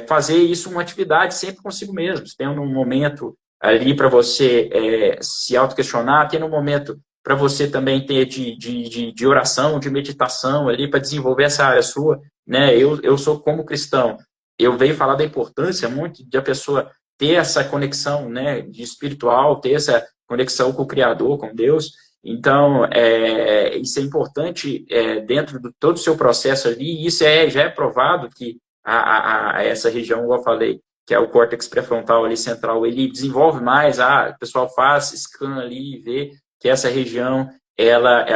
fazer isso uma atividade sempre consigo mesmo. Tendo um momento ali para você se auto-questionar, tendo um momento para você também ter de oração, de meditação ali, para desenvolver essa área sua, né? Eu sou como cristão, eu venho falar da importância muito de a pessoa ter essa conexão, né, de espiritual, ter essa conexão com o Criador, com Deus. Então, isso é importante dentro de todo o seu processo ali, e isso já é provado que essa região, como eu falei, que é o córtex pré-frontal ali central, ele desenvolve mais, o pessoal faz scan ali e vê que essa região, ela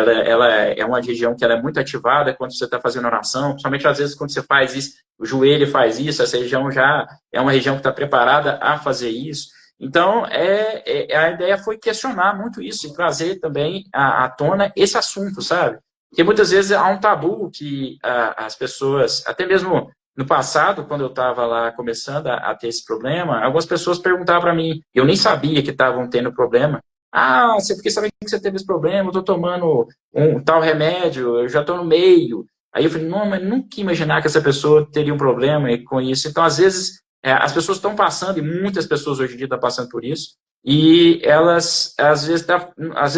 é uma região que ela é muito ativada quando você está fazendo oração, principalmente às vezes quando você faz isso, o joelho faz isso, essa região já é uma região que está preparada a fazer isso. Então, a ideia foi questionar muito isso e trazer também à tona esse assunto, sabe? Porque muitas vezes há um tabu que as pessoas, até mesmo no passado, quando eu estava lá começando a ter esse problema, algumas pessoas perguntavam para mim, eu nem sabia que estavam tendo problema, você fiquei sabendo que você teve esse problema, eu estou tomando um tal remédio, eu já estou no meio. Aí eu falei, não, mas nunca imaginar que essa pessoa teria um problema com isso. Então, às vezes, as pessoas estão passando, e muitas pessoas hoje em dia estão passando por isso, e elas, às vezes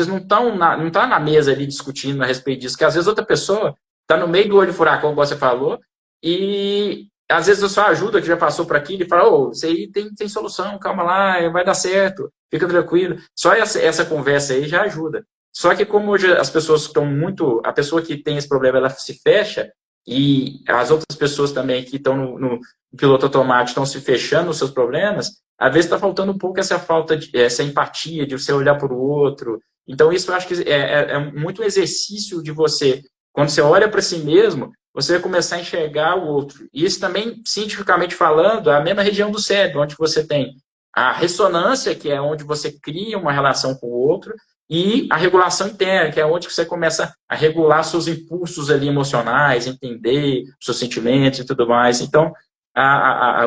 não estão não tá na mesa ali discutindo a respeito disso, que às vezes outra pessoa está no meio do olho furacão, como você falou, e às vezes a sua ajuda que já passou por aquilo e fala, isso aí tem solução, calma lá, vai dar certo, fica tranquilo. Só essa conversa aí já ajuda. Só que como hoje as pessoas estão muito... A pessoa que tem esse problema, ela se fecha, e as outras pessoas também que estão no piloto automático estão se fechando nos seus problemas, às vezes está faltando um pouco essa empatia de você olhar para o outro. Então isso eu acho que é muito um exercício de você, quando você olha para si mesmo, você vai começar a enxergar o outro. E isso também, cientificamente falando, é a mesma região do cérebro, onde você tem a ressonância, que é onde você cria uma relação com o outro, e a regulação interna, que é onde você começa a regular seus impulsos ali emocionais, entender seus sentimentos e tudo mais. Então,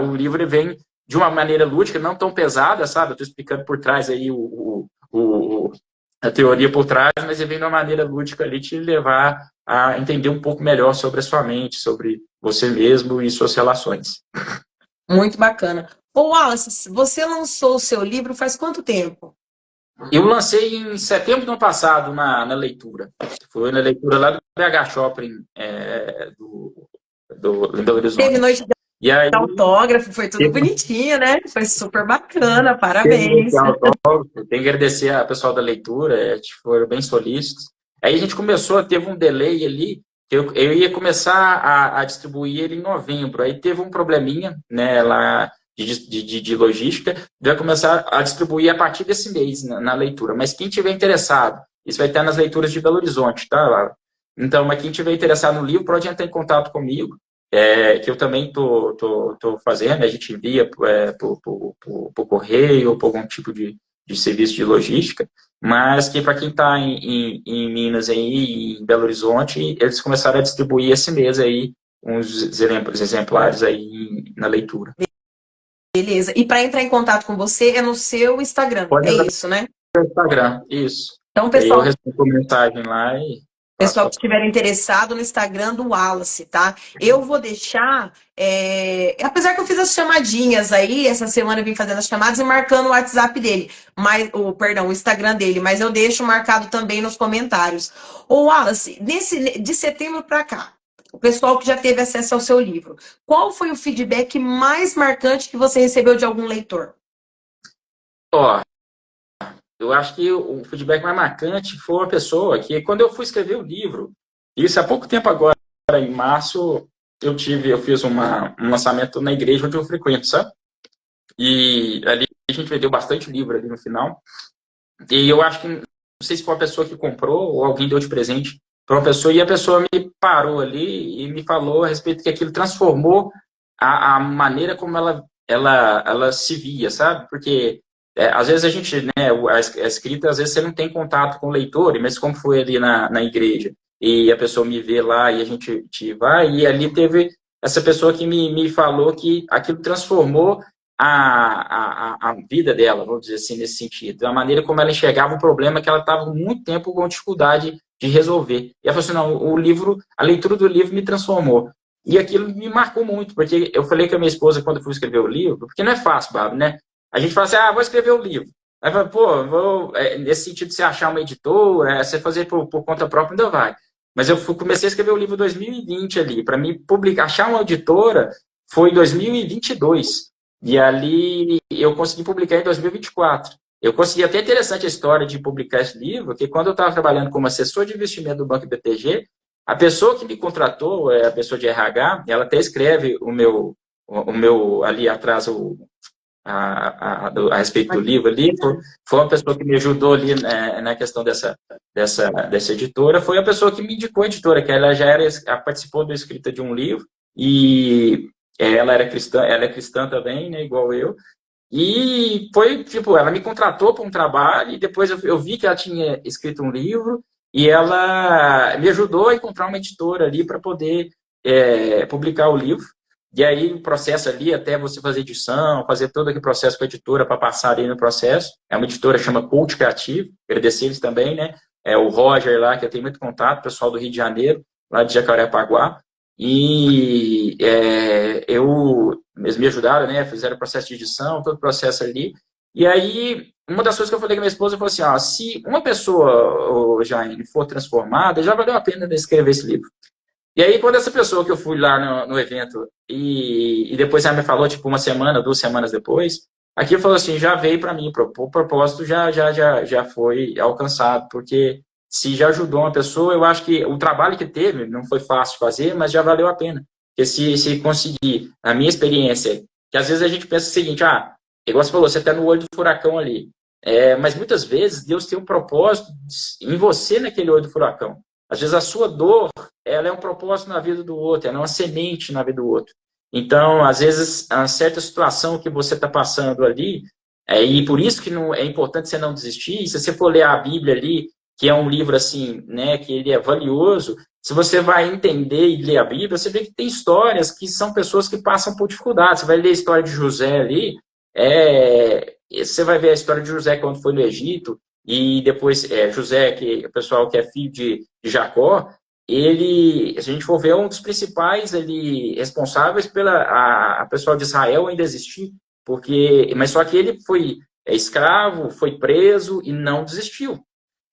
o livro vem de uma maneira lúdica, não tão pesada, sabe? Eu estou explicando por trás aí a teoria por trás, mas ele vem de uma maneira lúdica ali te levar a entender um pouco melhor sobre a sua mente, sobre você mesmo e suas relações. Muito bacana. Wallace, você lançou o seu livro faz quanto tempo? Eu lancei em setembro do ano passado na leitura. Foi na leitura lá do BH Shopping do Belo Horizonte. Teve noite de autógrafo, foi tudo bonitinho, né? Foi super bacana, parabéns. Tenho que agradecer ao pessoal da leitura, foram bem solícitos. Aí a gente teve um delay ali, eu ia começar a distribuir ele em novembro, aí teve um probleminha, né, lá de logística, vai começar a distribuir a partir desse mês na leitura. Mas quem tiver interessado, isso vai estar nas leituras de Belo Horizonte, tá? Então, mas quem tiver interessado no livro, pode entrar em contato comigo. que eu também tô fazendo, a gente envia por correio ou por algum tipo de serviço de logística, mas que para quem está em Minas aí, em Belo Horizonte, eles começaram a distribuir esse mês aí uns exemplares aí na leitura. Beleza. E para entrar em contato com você é no seu Instagram, Pode é entrar isso, né? no Instagram, isso. Então, E aí eu pessoal, respondo mensagem lá e passo pessoal para. que estiver interessado no Instagram do Wallace, tá? Eu vou deixar. Apesar que eu fiz as chamadinhas aí, essa semana eu vim fazendo as chamadas e marcando o WhatsApp dele, o Instagram dele, mas eu deixo marcado também nos comentários. Ô, Wallace, de setembro para cá, o pessoal que já teve acesso ao seu livro, qual foi o feedback mais marcante que você recebeu de algum leitor? Ó, eu acho que o feedback mais marcante foi uma pessoa que, quando eu fui escrever o livro, isso há pouco tempo agora, em março, eu fiz um lançamento na igreja onde eu frequento, sabe? E ali a gente vendeu bastante livro ali no final. E eu acho que, não sei se foi uma pessoa que comprou ou alguém deu de presente para uma pessoa, e a pessoa me parou ali e me falou a respeito que aquilo transformou a maneira como ela se via, sabe? Porque às vezes a gente, né, a escrita, às vezes você não tem contato com o leitor, mas como foi ali na igreja, e a pessoa me vê lá e a gente vai, e ali teve essa pessoa que me falou que aquilo transformou a vida dela, vamos dizer assim, nesse sentido. A maneira como ela enxergava um problema que ela estava muito tempo com dificuldade de resolver. E ela falou assim, não, a leitura do livro me transformou. E aquilo me marcou muito, porque eu falei com a minha esposa quando eu fui escrever o livro, porque não é fácil, Bárbara, né? A gente fala assim, vou escrever o livro. Aí fala, nesse sentido de você achar uma editora, você fazer por conta própria, ainda vai. Mas eu comecei a escrever o livro em 2020 ali. Para mim, achar uma editora foi em 2022. E ali eu consegui publicar em 2024. Eu consegui, até interessante a história de publicar esse livro, que quando eu estava trabalhando como assessor de investimento do Banco BTG, a pessoa que me contratou, a pessoa de RH, ela até escreve o meu ali atrás, a respeito do livro ali, foi uma pessoa que me ajudou ali, né, na questão dessa editora, foi a pessoa que me indicou a editora, que ela participou da escrita de um livro, e ela é cristã também, né, igual eu, e foi, tipo, ela me contratou para um trabalho, e depois eu vi que ela tinha escrito um livro, e ela me ajudou a encontrar uma editora ali para poder publicar o livro. E aí o processo ali, até você fazer edição, fazer todo aquele processo com a editora para passar ali no processo. É uma editora que chama Coach Criativo, agradecer eles também, né? O Roger lá, que eu tenho muito contato, pessoal do Rio de Janeiro, lá de Jacarepaguá. E eles me ajudaram, né? Fizeram o processo de edição, todo o processo ali. E aí, uma das coisas que eu falei com a minha esposa foi assim, se uma pessoa, Jaine, for transformada, já valeu a pena escrever esse livro. E aí, quando essa pessoa que eu fui lá no evento e depois ela me falou, tipo, 2 semanas depois, aquilo falou assim, já veio para mim, o propósito já foi alcançado, porque se já ajudou uma pessoa, eu acho que o trabalho que teve não foi fácil fazer, mas já valeu a pena. Porque se conseguir, a minha experiência, que às vezes a gente pensa o seguinte, igual você falou, você está no olho do furacão ali, mas muitas vezes Deus tem um propósito em você naquele olho do furacão. Às vezes a sua dor, ela é um propósito na vida do outro, ela é uma semente na vida do outro. Então, às vezes, a certa situação que você está passando ali, e por isso que é importante você não desistir, se você for ler a Bíblia ali, que é um livro assim, né, que ele é valioso, se você vai entender e ler a Bíblia, você vê que tem histórias que são pessoas que passam por dificuldades. Você vai ler a história de José ali, você vai ver a história de José quando foi no Egito, e depois José, que o pessoal que é filho de Jacó, ele, se a gente for ver, é um dos principais responsáveis pela a pessoal de Israel ainda existir, mas só que ele foi escravo, foi preso e não desistiu.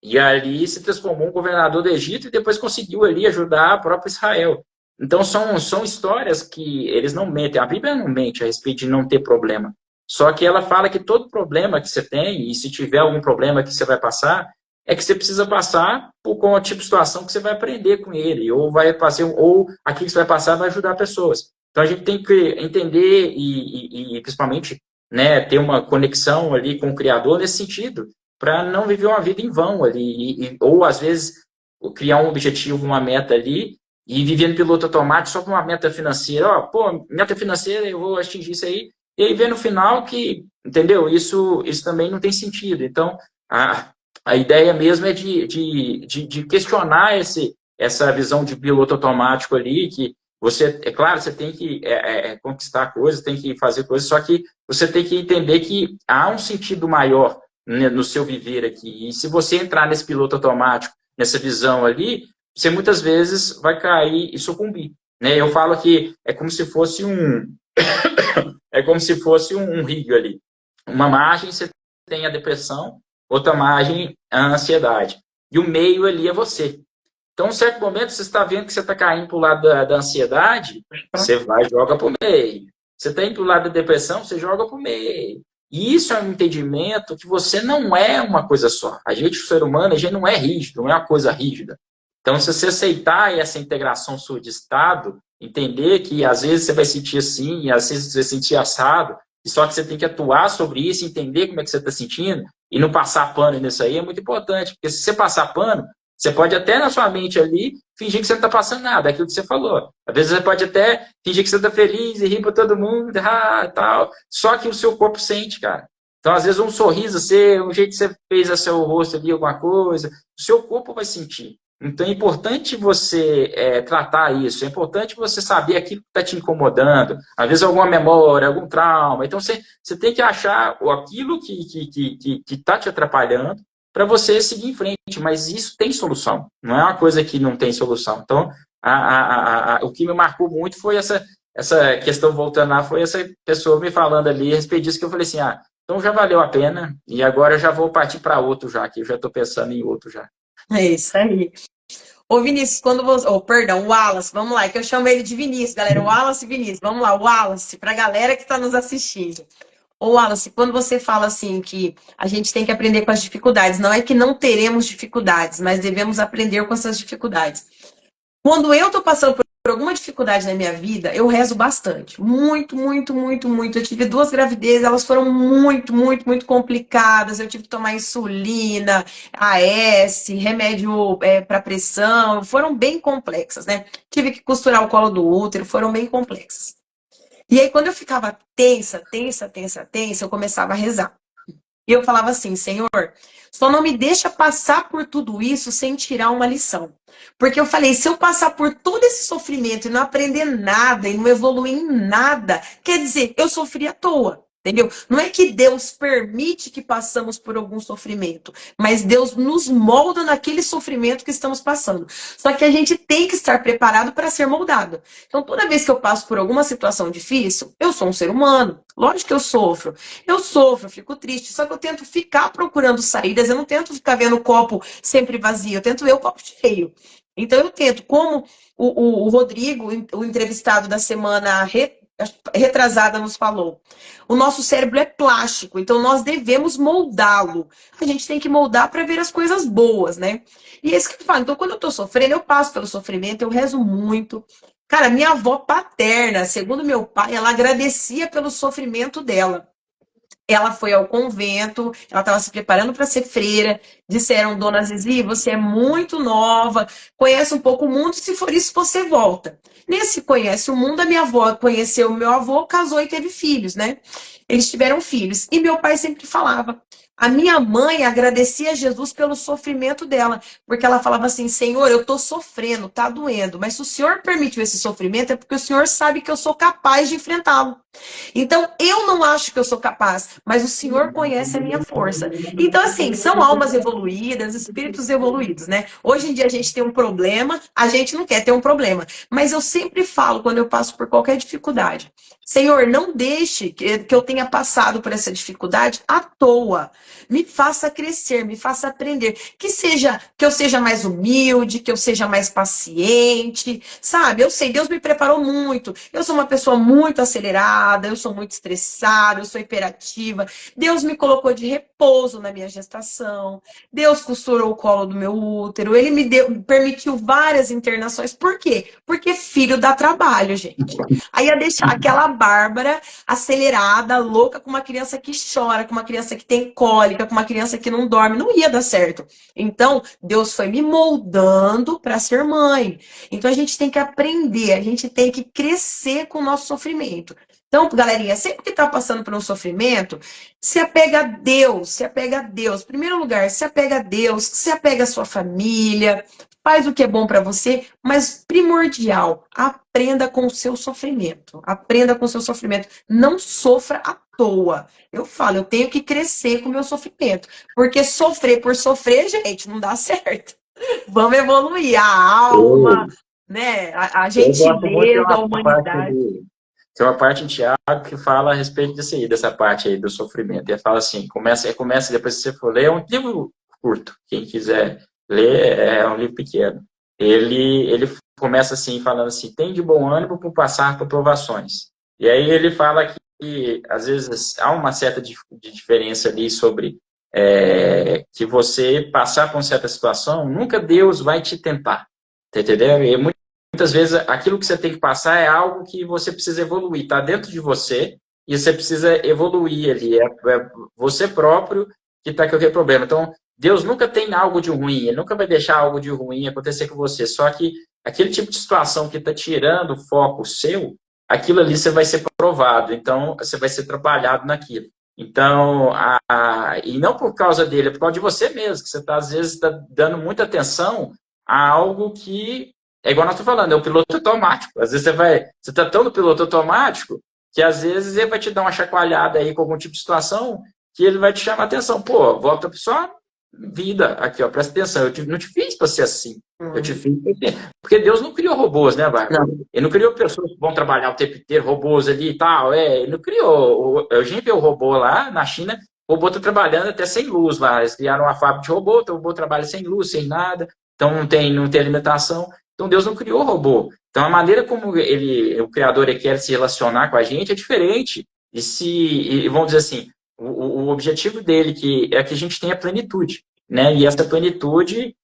E ali se transformou um governador do Egito e depois conseguiu ali ajudar a própria Israel. Então são histórias que eles não mentem. A Bíblia não mente a respeito de não ter problema. Só que ela fala que todo problema que você tem, e se tiver algum problema que você vai passar, é que você precisa passar com o tipo de situação que você vai aprender com ele, ou aquilo que você vai passar vai ajudar pessoas. Então a gente tem que entender e principalmente, né, ter uma conexão ali com o Criador nesse sentido, para não viver uma vida em vão ali, ou às vezes criar um objetivo, uma meta ali, e vivendo piloto automático só com uma meta financeira. Ó, pô, meta financeira, eu vou atingir isso aí. E aí vê no final que, entendeu? Isso também não tem sentido. Então, a ideia mesmo é de questionar essa visão de piloto automático ali, que você, é claro, você tem que conquistar coisas, tem que fazer coisas, só que você tem que entender que há um sentido maior, né, no seu viver aqui. E se você entrar nesse piloto automático, nessa visão ali, você muitas vezes vai cair e sucumbir. Né? Eu falo que é como se fosse um rio ali. Uma margem você tem a depressão, outra margem a ansiedade. E o meio ali é você. Então, em um certo momento, você está vendo que você está caindo para o lado da ansiedade, você vai e joga para o meio. Você está indo para o lado da depressão, você joga para o meio. E isso é um entendimento que você não é uma coisa só. A gente, o ser humano, a gente não é rígido, não é uma coisa rígida. Então, se você aceitar essa integração sua de estado, entender que às vezes você vai sentir assim, às vezes você vai sentir assado, e só que você tem que atuar sobre isso, entender como é que você está sentindo, e não passar pano nisso aí é muito importante. Porque se você passar pano, você pode até na sua mente ali fingir que você não está passando nada, é aquilo que você falou. Às vezes você pode até fingir que você está feliz e rir para todo mundo, tal. Só que o seu corpo sente, cara. Então, às vezes, um sorriso seu, um jeito que você fez a seu rosto ali, alguma coisa, o seu corpo vai sentir. Então, é importante você tratar isso, é importante você saber aquilo que está te incomodando, às vezes alguma memória, algum trauma. Então, você tem que achar aquilo que está te atrapalhando para você seguir em frente, mas isso tem solução, não é uma coisa que não tem solução. Então, o que me marcou muito foi essa questão, voltando lá, foi essa pessoa me falando ali a respeito disso, que eu falei assim, então já valeu a pena, e agora eu já vou partir para outro já, que eu já estou pensando em outro já. É isso aí. Ô Vinícius, quando você... perdão, o Wallace, vamos lá, que eu chamo ele de Vinícius, galera, o Wallace e Vinícius, vamos lá, o Wallace, para a galera que está nos assistindo. Ô Wallace, quando você fala assim que a gente tem que aprender com as dificuldades, não é que não teremos dificuldades, mas devemos aprender com essas dificuldades. Quando eu estou passando por alguma dificuldade na minha vida, eu rezo bastante. Muito, muito, muito, muito. Eu tive 2 gravidezes, elas foram muito, muito, muito complicadas. Eu tive que tomar insulina, AS, remédio para pressão. Foram bem complexas, né? Tive que costurar o colo do útero, foram bem complexas. E aí, quando eu ficava tensa, eu começava a rezar. E eu falava assim, Senhor, só não me deixa passar por tudo isso sem tirar uma lição. Porque eu falei, se eu passar por todo esse sofrimento e não aprender nada e não evoluir em nada, quer dizer, eu sofri à toa. Entendeu? Não é que Deus permite que passamos por algum sofrimento, mas Deus nos molda naquele sofrimento que estamos passando. Só que a gente tem que estar preparado para ser moldado. Então, toda vez que eu passo por alguma situação difícil, eu sou um ser humano. Lógico que eu sofro. Eu fico triste. Só que eu tento ficar procurando saídas. Eu não tento ficar vendo o copo sempre vazio. Eu tento ver o copo cheio. Então, eu tento. Como o Rodrigo, o entrevistado da semana retrasada, nos falou. O nosso cérebro é plástico, então nós devemos moldá-lo. A gente tem que moldar para ver as coisas boas, né? E é isso que eu falo. Então, quando eu tô sofrendo, eu passo pelo sofrimento, eu rezo muito. Cara, minha avó paterna, segundo meu pai, ela agradecia pelo sofrimento dela. Ela foi ao convento, ela estava se preparando para ser freira. Disseram, dona Zizi, você é muito nova, conhece um pouco o mundo, se for isso, você volta. Nesse conhece o mundo, a minha avó conheceu o meu avô, casou e teve filhos, né? Eles tiveram filhos. E meu pai sempre falava. A minha mãe agradecia a Jesus pelo sofrimento dela, porque ela falava assim, Senhor, eu estou sofrendo, tá doendo, mas se o Senhor permitiu esse sofrimento é porque o Senhor sabe que eu sou capaz de enfrentá-lo. Então, eu não acho que eu sou capaz, mas o Senhor conhece a minha força. Então, assim, são almas evoluídas, espíritos evoluídos, né? Hoje em dia a gente tem um problema, a gente não quer ter um problema. Mas eu sempre falo, quando eu passo por qualquer dificuldade, Senhor, não deixe que eu tenha passado por essa dificuldade à toa. Me faça crescer, me faça aprender. Que eu seja mais humilde, que eu seja mais paciente, sabe? Eu sei, Deus me preparou muito. Eu sou uma pessoa muito acelerada, eu sou muito estressada, eu sou hiperativa. Deus me colocou de repouso na minha gestação. Deus costurou o colo do meu útero. Ele me permitiu várias internações. Por quê? Porque filho dá trabalho, gente. Aí ia deixar aquela Bárbara acelerada, louca, com uma criança que chora, com uma criança que tem cólica, cólica, com uma criança que não dorme, não ia dar certo. Então, Deus foi me moldando para ser mãe. Então, a gente tem que aprender, a gente tem que crescer com o nosso sofrimento. Então, galerinha, sempre que está passando por um sofrimento, se apega a Deus, se apega a Deus. Em primeiro lugar, se apega a Deus, se apega à sua família, faz o que é bom para você, mas primordial, aprenda com o seu sofrimento. Aprenda com o seu sofrimento. Não sofra à toa. Eu falo, eu tenho que crescer com o meu sofrimento. Porque sofrer por sofrer, gente, não dá certo. Vamos evoluir a alma, né? A Eu gosto muito de gentileza, a uma parte humanidade. tem uma parte em Tiago que fala a respeito disso aí, dessa parte aí do sofrimento. Ele fala assim, começa depois que você for ler, é um livro curto. Quem quiser ler, é um livro pequeno. Ele começa assim, falando assim, tem de bom ânimo por passar por provações. E aí ele fala que às vezes, há uma certa de diferença ali sobre que você passar por uma certa situação, nunca Deus vai te tentar. Tá entendendo? E muitas vezes aquilo que você tem que passar é algo que você precisa evoluir, está dentro de você e você precisa evoluir ali. É você próprio que está com aquele problema. Então, Deus nunca tem algo de ruim, Ele nunca vai deixar algo de ruim acontecer com você. Só que aquele tipo de situação que está tirando o foco seu, aquilo ali você vai ser provado. Então, você vai ser trabalhado naquilo. Então, e não por causa dele, é por causa de você mesmo, que você está, às vezes, tá dando muita atenção a algo que é igual nós estamos falando, é o piloto automático. Às vezes você está tão no piloto automático que às vezes ele vai te dar uma chacoalhada aí com algum tipo de situação que ele vai te chamar a atenção. Pô, volta para sua vida aqui, ó, presta atenção. Não te fiz para ser assim. Eu te fiz porque Deus não criou robôs, né, Bárbara? Ele não criou pessoas que vão trabalhar o tempo inteiro, robôs ali e tal. Ele não criou. A gente vê o robô lá na China, o robô está trabalhando até sem luz lá. Eles criaram uma fábrica de robô, então o robô trabalha sem luz, sem nada. Então não tem alimentação. Então Deus não criou robô. Então a maneira como o Criador quer se relacionar com a gente é diferente. E vamos dizer assim, o objetivo dele é que a gente tenha plenitude, né? E essa plenitude,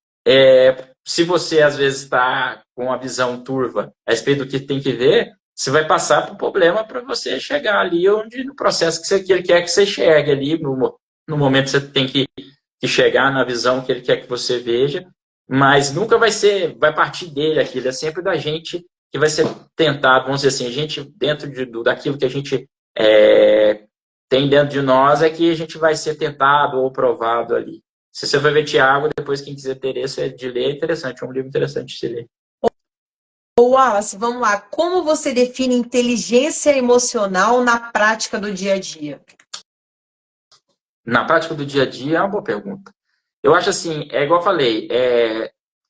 se você às vezes está com uma visão turva a respeito do que tem que ver, você vai passar por problema para você chegar ali no processo que ele quer que você chegue ali, no momento que você tem que chegar na visão que ele quer que você veja. Mas nunca vai partir dele aquilo, é sempre da gente que vai ser tentado, vamos dizer assim, a gente, dentro daquilo que a gente tem dentro de nós, é que a gente vai ser tentado ou provado ali. Se você vai ver Tiago, depois quem quiser ter esse de ler, é interessante, é um livro interessante de se ler. Wallace, vamos lá. Como você define inteligência emocional na prática do dia a dia? Na prática do dia a dia é uma boa pergunta. Eu acho assim, igual eu falei,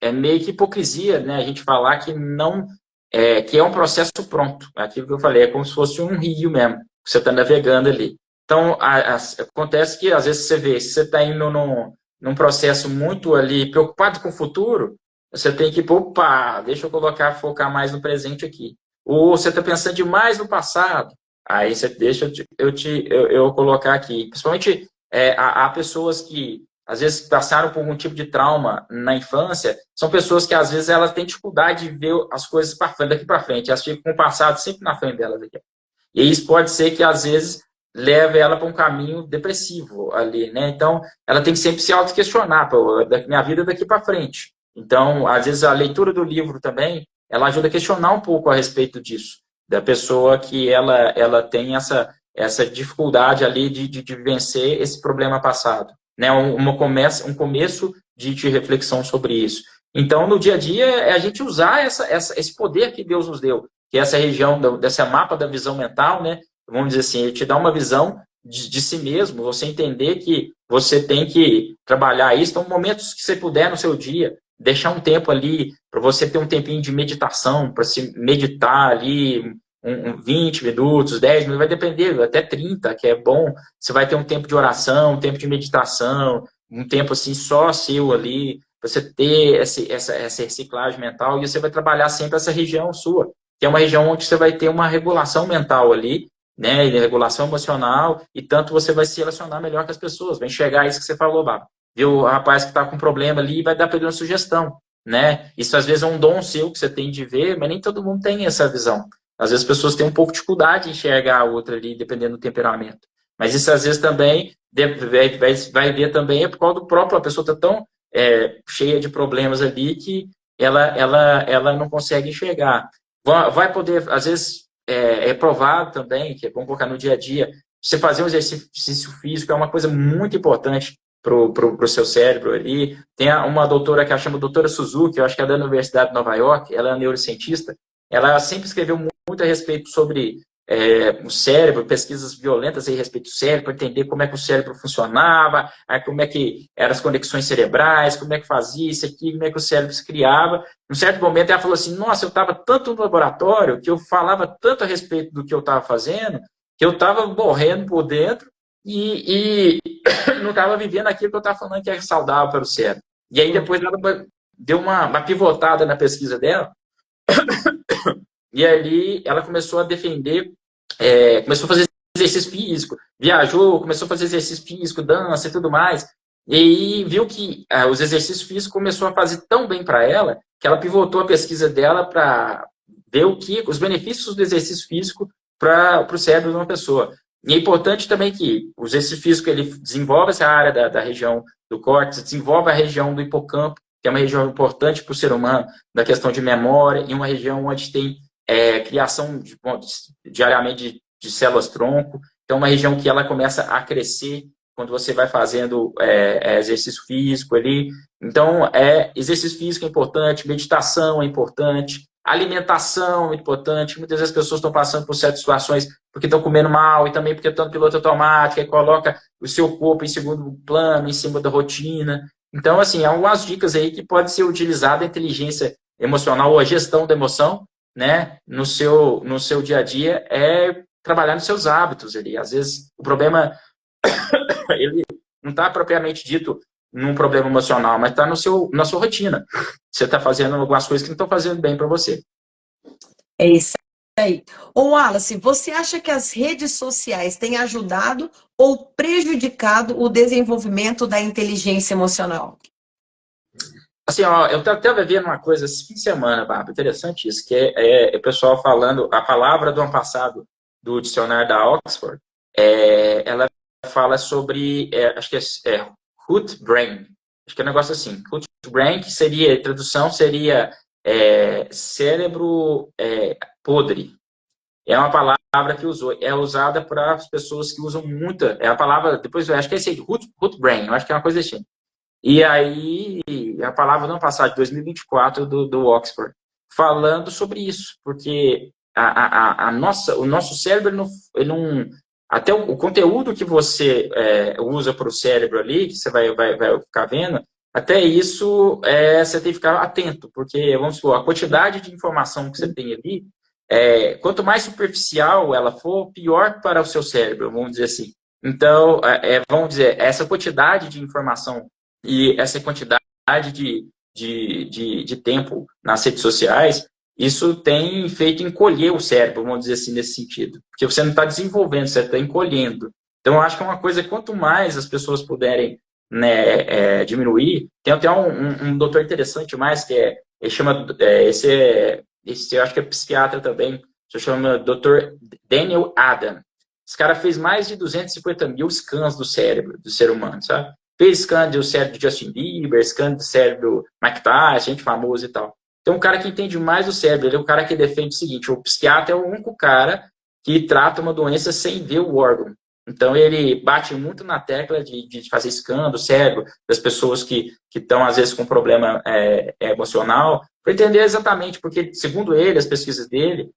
é meio que hipocrisia, né? A gente falar que não que é um processo pronto. Aquilo que eu falei, é como se fosse um rio mesmo, que você está navegando ali. Então, acontece que às vezes você vê, se você está indo num processo muito ali, preocupado com o futuro, você tem que, opa, deixa eu focar mais no presente aqui. Ou você está pensando demais no passado, aí você deixa eu colocar aqui. Principalmente, há pessoas que às vezes passaram por algum tipo de trauma na infância, são pessoas que às vezes elas têm dificuldade de ver as coisas daqui para frente, elas ficam com o passado sempre na frente delas. Aqui. E isso pode ser que às vezes leve ela para um caminho depressivo ali, né? Então, ela tem que sempre se auto-questionar, minha vida daqui para frente. Então, às vezes a leitura do livro também, ela ajuda a questionar um pouco a respeito disso, da pessoa que ela tem essa dificuldade ali de vencer esse problema passado. Né, um começo de reflexão sobre isso. Então, no dia a dia, é a gente usar esse poder que Deus nos deu, que é essa região, desse mapa da visão mental, né? Vamos dizer assim, ele te dá uma visão de si mesmo, você entender que você tem que trabalhar isso. Então, momentos que você puder no seu dia, deixar um tempo ali, para você ter um tempinho de meditação, para se meditar ali, 20 minutos, 10 minutos, vai depender, até 30, que é bom. Você vai ter um tempo de oração, um tempo de meditação, um tempo assim só seu ali, para você ter essa reciclagem mental, e você vai trabalhar sempre essa região sua, que é uma região onde você vai ter uma regulação mental ali, né, regulação emocional, e tanto você vai se relacionar melhor com as pessoas, vai enxergar isso que você falou, Bárbara. Viu o rapaz que está com problema ali, vai dar para ele uma sugestão, né? Isso às vezes é um dom seu que você tem de ver, mas nem todo mundo tem essa visão. Às vezes as pessoas têm um pouco de dificuldade de enxergar a outra ali, dependendo do temperamento. Mas isso às vezes também vai ver também é por causa do próprio, a pessoa está tão cheia de problemas ali que ela não consegue enxergar. Vai poder, às vezes, é provado também, que é bom colocar no dia a dia, você fazer um exercício físico é uma coisa muito importante pro seu cérebro ali. Tem uma doutora que ela chama doutora Suzuki, eu acho que é da Universidade de Nova York, ela é neurocientista, ela sempre escreveu muito a respeito sobre o cérebro, pesquisas violentas a respeito do cérebro, para entender como é que o cérebro funcionava, como é que eram as conexões cerebrais, como é que fazia isso aqui, como é que o cérebro se criava. Em um certo momento ela falou assim, nossa, eu estava tanto no laboratório, que eu falava tanto a respeito do que eu estava fazendo, que eu estava morrendo por dentro e não estava vivendo aquilo que eu estava falando que é saudável para o cérebro. E aí depois ela deu uma pivotada na pesquisa dela, e ali ela começou a defender, começou a fazer exercício físico, viajou, começou a fazer exercício físico, dança e tudo mais, e aí viu que os exercícios físicos começou a fazer tão bem para ela, que ela pivotou a pesquisa dela para ver os benefícios do exercício físico para o cérebro de uma pessoa. E é importante também que o exercício físico ele desenvolve essa área da região do córtex, desenvolve a região do hipocampo, que é uma região importante para o ser humano, da questão de memória, e uma região onde tem criação diariamente de células-tronco. Então, uma região que ela começa a crescer quando você vai fazendo exercício físico ali. Então, exercício físico é importante, meditação é importante, alimentação é importante. Muitas vezes as pessoas estão passando por certas situações porque estão comendo mal e também porque estão no piloto automático e coloca o seu corpo em segundo plano, em cima da rotina. Então, assim, há algumas dicas aí que pode ser utilizada a inteligência emocional ou a gestão da emoção, né, no seu dia a dia, trabalhar nos seus hábitos ali. Às vezes, o problema ele não está propriamente dito num problema emocional, mas está na sua rotina. Você está fazendo algumas coisas que não estão fazendo bem para você. É isso aí. Ô, Wallace, você acha que as redes sociais têm ajudado ou prejudicado o desenvolvimento da inteligência emocional? Assim, ó, eu até vendo uma coisa esse fim de semana, Bárbara, interessante isso, que é o pessoal falando, a palavra do ano passado do dicionário da Oxford, ela fala sobre, acho que root brain, acho que é um negócio assim, root brain, que seria, a tradução seria cérebro podre. É uma palavra que é usada para as pessoas que usam muito, é a palavra, depois eu acho que é esse root brain, eu acho que é uma coisa assim. E aí, a palavra do ano passado, de 2024, do Oxford, falando sobre isso, porque o nosso cérebro, ele não, até o conteúdo que você usa para o cérebro ali, que você vai ficar vendo, até isso você tem que ficar atento, porque, vamos supor, a quantidade de informação que você tem ali, quanto mais superficial ela for, pior para o seu cérebro, vamos dizer assim. Então, vamos dizer, essa quantidade de informação e essa quantidade de tempo nas redes sociais, isso tem feito encolher o cérebro, vamos dizer assim, nesse sentido. Porque você não está desenvolvendo, você está encolhendo. Então, eu acho que é uma coisa, quanto mais as pessoas puderem, né, diminuir, tem até um doutor interessante mais, que ele chama, esse eu acho que é psiquiatra também, se chama Dr. Daniel Adam. Esse cara fez mais de 250 mil scans do cérebro do ser humano, sabe? Fez scan do cérebro de Justin Bieber, scan do cérebro do Mike Tyson, gente famosa e tal. Então, um cara que entende mais do cérebro, ele é um cara que defende o seguinte, o psiquiatra é o único cara que trata uma doença sem ver o órgão. Então, ele bate muito na tecla de fazer scan do cérebro das pessoas que estão, às vezes, com problema emocional, para entender exatamente, porque, segundo ele, as pesquisas dele,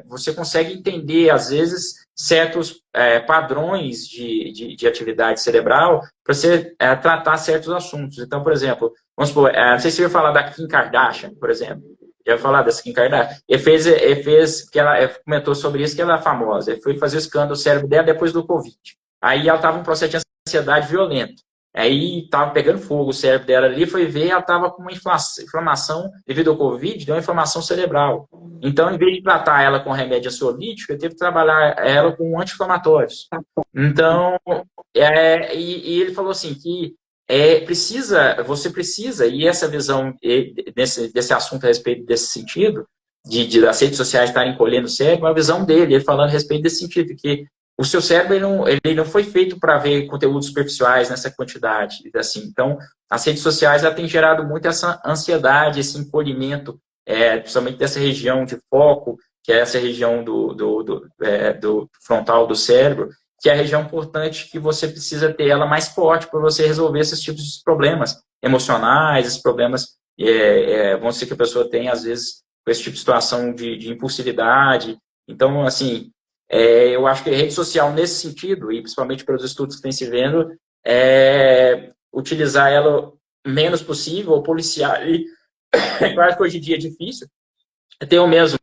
você consegue entender, às vezes, certos padrões de atividade cerebral para você tratar certos assuntos. Então, por exemplo, vamos supor, não sei se você ia falar da Kim Kardashian, por exemplo. Já ia falar dessa Kim Kardashian. Ele fez que ela comentou sobre isso, que ela é famosa. Ele foi fazer o escândalo do cérebro dela depois do Covid. Aí ela estava em um processo de ansiedade violento. Aí estava pegando fogo o cérebro dela ali, foi ver, ela estava com uma inflamação devido ao Covid, deu uma inflamação cerebral. Então, em vez de tratar ela com remédio ansiolítico, ele teve que trabalhar ela com anti-inflamatórios. Então, e ele falou assim, que você precisa, e essa visão desse assunto a respeito desse sentido, das redes sociais estarem encolhendo o cérebro, a visão dele, ele falando a respeito desse sentido, que o seu cérebro ele não foi feito para ver conteúdos superficiais nessa quantidade. Assim. Então, as redes sociais têm gerado muito essa ansiedade, esse encolhimento, principalmente dessa região de foco, que é essa região do frontal do cérebro, que é a região importante que você precisa ter ela mais forte para você resolver esses tipos de problemas emocionais, esses problemas, vamos dizer, que a pessoa tem, às vezes, com esse tipo de situação de impulsividade. Então, assim, eu acho que a rede social, nesse sentido, e principalmente pelos estudos que têm se vendo, utilizar ela o menos possível, ou policiar. E, claro que hoje em dia é difícil. Eu tenho mesmo,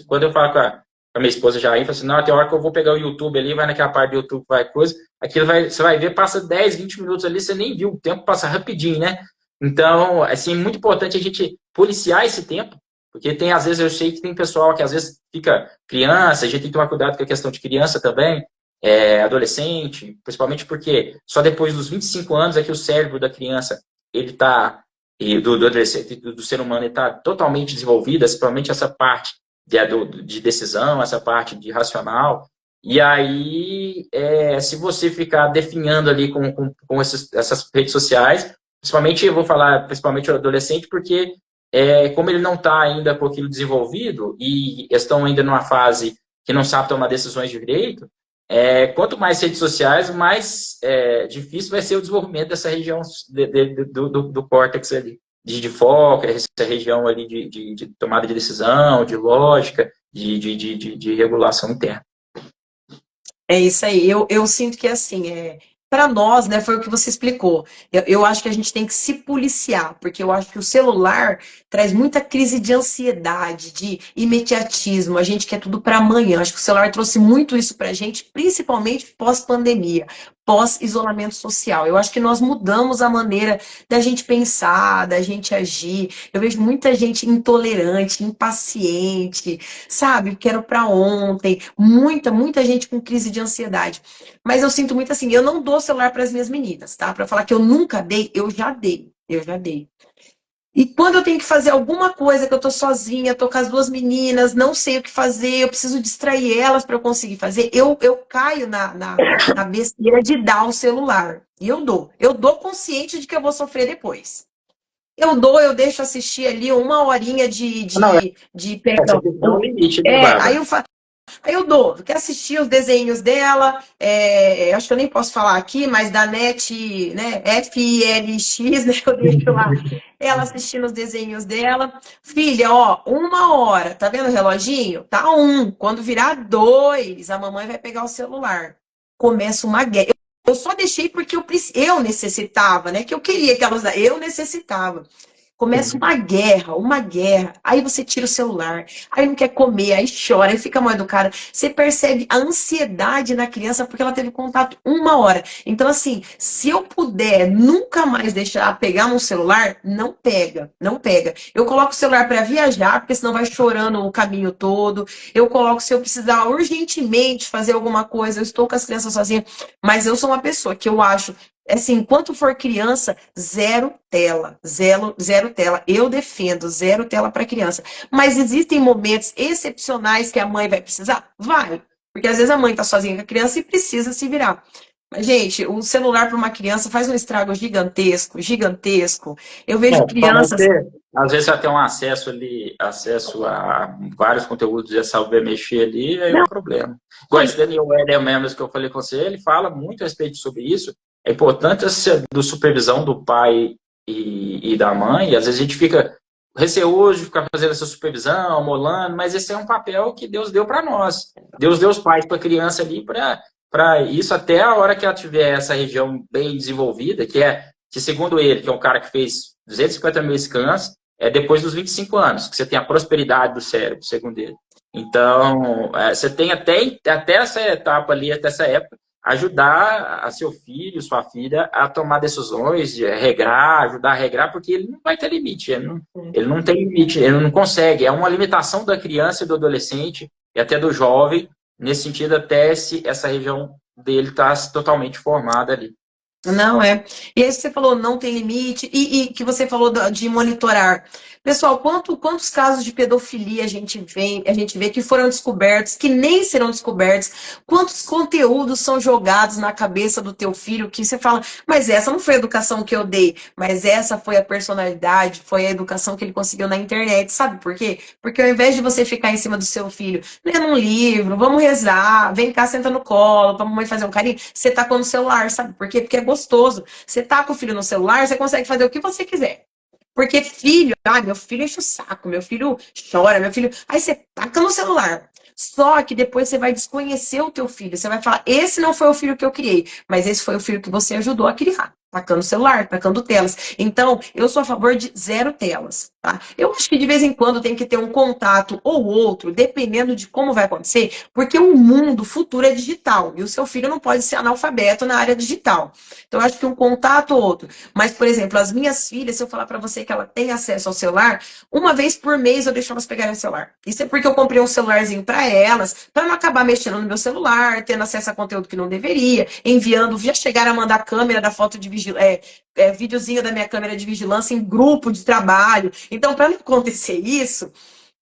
quando eu falo com a minha esposa já aí, falo assim, não, tem hora que eu vou pegar o YouTube ali, vai naquela parte do YouTube, vai coisa, você vai ver, passa 10, 20 minutos ali, você nem viu, o tempo passa rapidinho, né? Então, assim, é muito importante a gente policiar esse tempo, porque tem, às vezes, eu sei que tem pessoal que às vezes fica criança, a gente tem que tomar cuidado com a questão de criança também, adolescente, principalmente porque só depois dos 25 anos é que o cérebro da criança, ele está, e do adolescente, do ser humano, ele está totalmente desenvolvido, principalmente essa parte de decisão, essa parte de racional. E aí, se você ficar definhando ali com essas redes sociais, principalmente, eu vou falar principalmente o adolescente, porque como ele não está ainda com aquilo desenvolvido e estão ainda numa fase que não sabe tomar decisões de direito, quanto mais redes sociais, mais difícil vai ser o desenvolvimento dessa região do córtex ali, de foco, essa região ali de tomada de decisão, de lógica, de regulação interna. É isso aí. Eu sinto que assim, para nós, né, foi o que você explicou. Eu acho que a gente tem que se policiar, porque eu acho que o celular traz muita crise de ansiedade, de imediatismo. A gente quer tudo para amanhã. Acho que o celular trouxe muito isso para a gente, principalmente pós-pandemia, pós-isolamento social. Eu acho que nós mudamos a maneira da gente pensar, da gente agir. Eu vejo muita gente intolerante, impaciente, sabe? Quero para ontem. Muita gente com crise de ansiedade. Mas eu sinto muito assim, eu não dou celular para as minhas meninas, tá? Para falar que eu nunca dei, eu já dei. Eu já dei. E quando eu tenho que fazer alguma coisa, que eu tô sozinha, tô com as duas meninas, não sei o que fazer, eu preciso distrair elas para eu conseguir fazer, eu caio na besteira de dar o celular. E eu dou. Eu dou consciente de que eu vou sofrer depois. Eu deixo assistir ali uma horinha Não, de perdão. é um limite, né, Bárbara? Aí eu dou, quer assistir os desenhos dela, acho que eu nem posso falar aqui, mas da NET, né, FILX, né, eu deixo lá, ela assistindo os desenhos dela. Filha, ó, 1 hora, tá vendo o reloginho? Tá 1, quando virar 2, a mamãe vai pegar o celular. Começa uma guerra. Eu só deixei porque eu necessitava, né, que eu queria que ela usasse, eu necessitava. Começa uma guerra. Aí você tira o celular, aí não quer comer, aí chora, aí fica mal educada. Você percebe a ansiedade na criança porque ela teve contato 1 hora. Então, assim, se eu puder nunca mais deixar pegar no celular, não pega, não pega. Eu coloco o celular para viajar, porque senão vai chorando o caminho todo. Eu coloco se eu precisar urgentemente fazer alguma coisa, eu estou com as crianças sozinha. Mas eu sou uma pessoa que eu acho assim, enquanto for criança, zero tela, zero tela. Eu defendo zero tela para criança. Mas existem momentos excepcionais que a mãe vai precisar? Vai. Porque às vezes a mãe está sozinha com a criança e precisa se virar. Mas, gente, o celular para uma criança faz um estrago gigantesco, gigantesco. Eu vejo crianças. Às vezes ela tem um acesso a vários conteúdos e saber mexer ali, aí é um problema. Igual esse Daniel Eder que eu falei com você, ele fala muito a respeito sobre isso. É importante essa supervisão do pai e da mãe, e às vezes a gente fica receoso de ficar fazendo essa supervisão, molando, mas esse é um papel que Deus deu para nós. Deus deu os pais para a criança ali para isso até a hora que ela tiver essa região bem desenvolvida, que segundo ele, que é um cara que fez 250 mil scans, é depois dos 25 anos, que você tem a prosperidade do cérebro, segundo ele. Então, você tem até essa etapa ali, até essa época, ajudar a seu filho, sua filha, a tomar decisões, ajudar a regrar, porque ele não vai ter limite, ele não tem limite, ele não consegue. É uma limitação da criança e do adolescente, e até do jovem, nesse sentido, até essa região dele está totalmente formada ali. Não é. E aí você falou, não tem limite, e que você falou de monitorar. Pessoal, quantos casos de pedofilia a gente vê que foram descobertos, que nem serão descobertos? Quantos conteúdos são jogados na cabeça do teu filho que você fala, mas essa não foi a educação que eu dei, mas essa foi a personalidade, foi a educação que ele conseguiu na internet. Sabe por quê? Porque ao invés de você ficar em cima do seu filho, lendo um livro, vamos rezar, vem cá, senta no colo, pra mamãe fazer um carinho, você tá com o celular, sabe por quê? Porque é gostoso. Você tá com o filho no celular, você consegue fazer o que você quiser. Porque filho, meu filho enche o saco, meu filho chora, meu filho. Aí você taca no celular. Só que depois você vai desconhecer o teu filho. Você vai falar, esse não foi o filho que eu criei, mas esse foi o filho que você ajudou a criar. Tacando celular, tacando telas. Então, eu sou a favor de 0 telas, tá? Eu acho que de vez em quando tem que ter um contato ou outro, dependendo de como vai acontecer, porque o mundo futuro é digital e o seu filho não pode ser analfabeto na área digital. Então, eu acho que um contato ou outro. Mas, por exemplo, as minhas filhas, se eu falar para você que ela tem acesso ao celular, uma vez por mês eu deixo elas pegarem o celular. Isso é porque eu comprei um celularzinho para elas, para não acabar mexendo no meu celular, tendo acesso a conteúdo que não deveria, enviando, já chegaram a mandar câmera da foto de videozinho da minha câmera de vigilância em grupo de trabalho. Então, para não acontecer isso,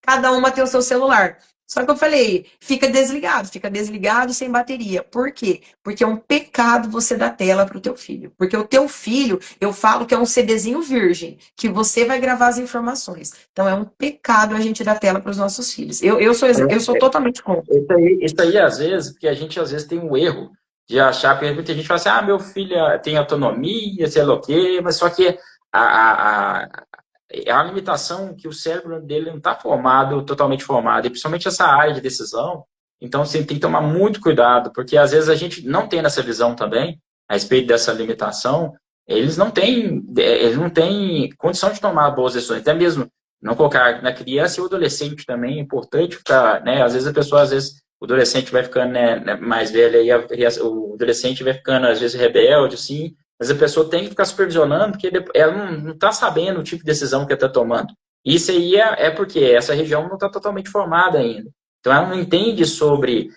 cada uma tem o seu celular. Só que eu falei, fica desligado sem bateria. Por quê? Porque é um pecado você dar tela para o teu filho. Porque o teu filho, eu falo que é um CDzinho virgem, que você vai gravar as informações. Então é um pecado a gente dar tela para os nossos filhos. Eu sou totalmente contra. Isso aí, às vezes, porque a gente às vezes tem um erro de achar, porque muita gente fala assim, meu filho tem autonomia, sei lá o quê, mas só que é uma limitação que o cérebro dele não está formado, totalmente formado, e principalmente essa área de decisão. Então, você tem que tomar muito cuidado, porque às vezes a gente não tem essa visão também, a respeito dessa limitação, eles não têm condição de tomar boas decisões, até mesmo não colocar na criança e o adolescente também, é importante ficar, né, às vezes o adolescente vai ficando, né, mais velho, o adolescente vai ficando, às vezes, rebelde, assim, mas a pessoa tem que ficar supervisionando, porque ela não está sabendo o tipo de decisão que ela está tomando. Isso aí é porque essa região não está totalmente formada ainda. Então, ela não entende sobre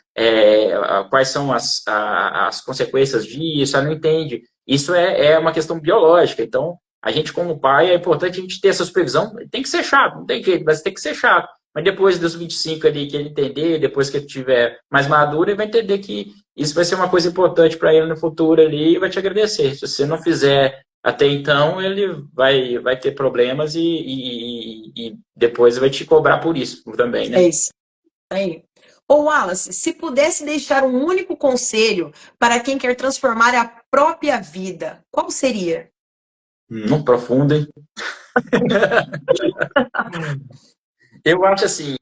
quais são as consequências disso, ela não entende. Isso é uma questão biológica. Então, a gente, como pai, é importante a gente ter essa supervisão. Tem que ser chato, não tem jeito, mas tem que ser chato. Mas depois dos 25 ali, que ele entender, depois que ele estiver mais maduro, ele vai entender que isso vai ser uma coisa importante para ele no futuro ali e vai te agradecer. Se você não fizer até então, ele vai ter problemas e depois vai te cobrar por isso também, né? É isso. Aí. Ô Wallace, se pudesse deixar um único conselho para quem quer transformar a própria vida, qual seria? Não profundem. Eu acho assim,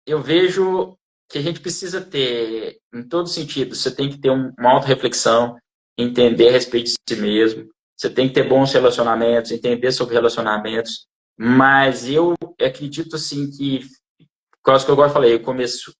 eu vejo que a gente precisa ter, em todo sentido, você tem que ter uma autorreflexão, entender a respeito de si mesmo, você tem que ter bons relacionamentos, entender sobre relacionamentos, mas eu acredito assim que, quase que eu falei,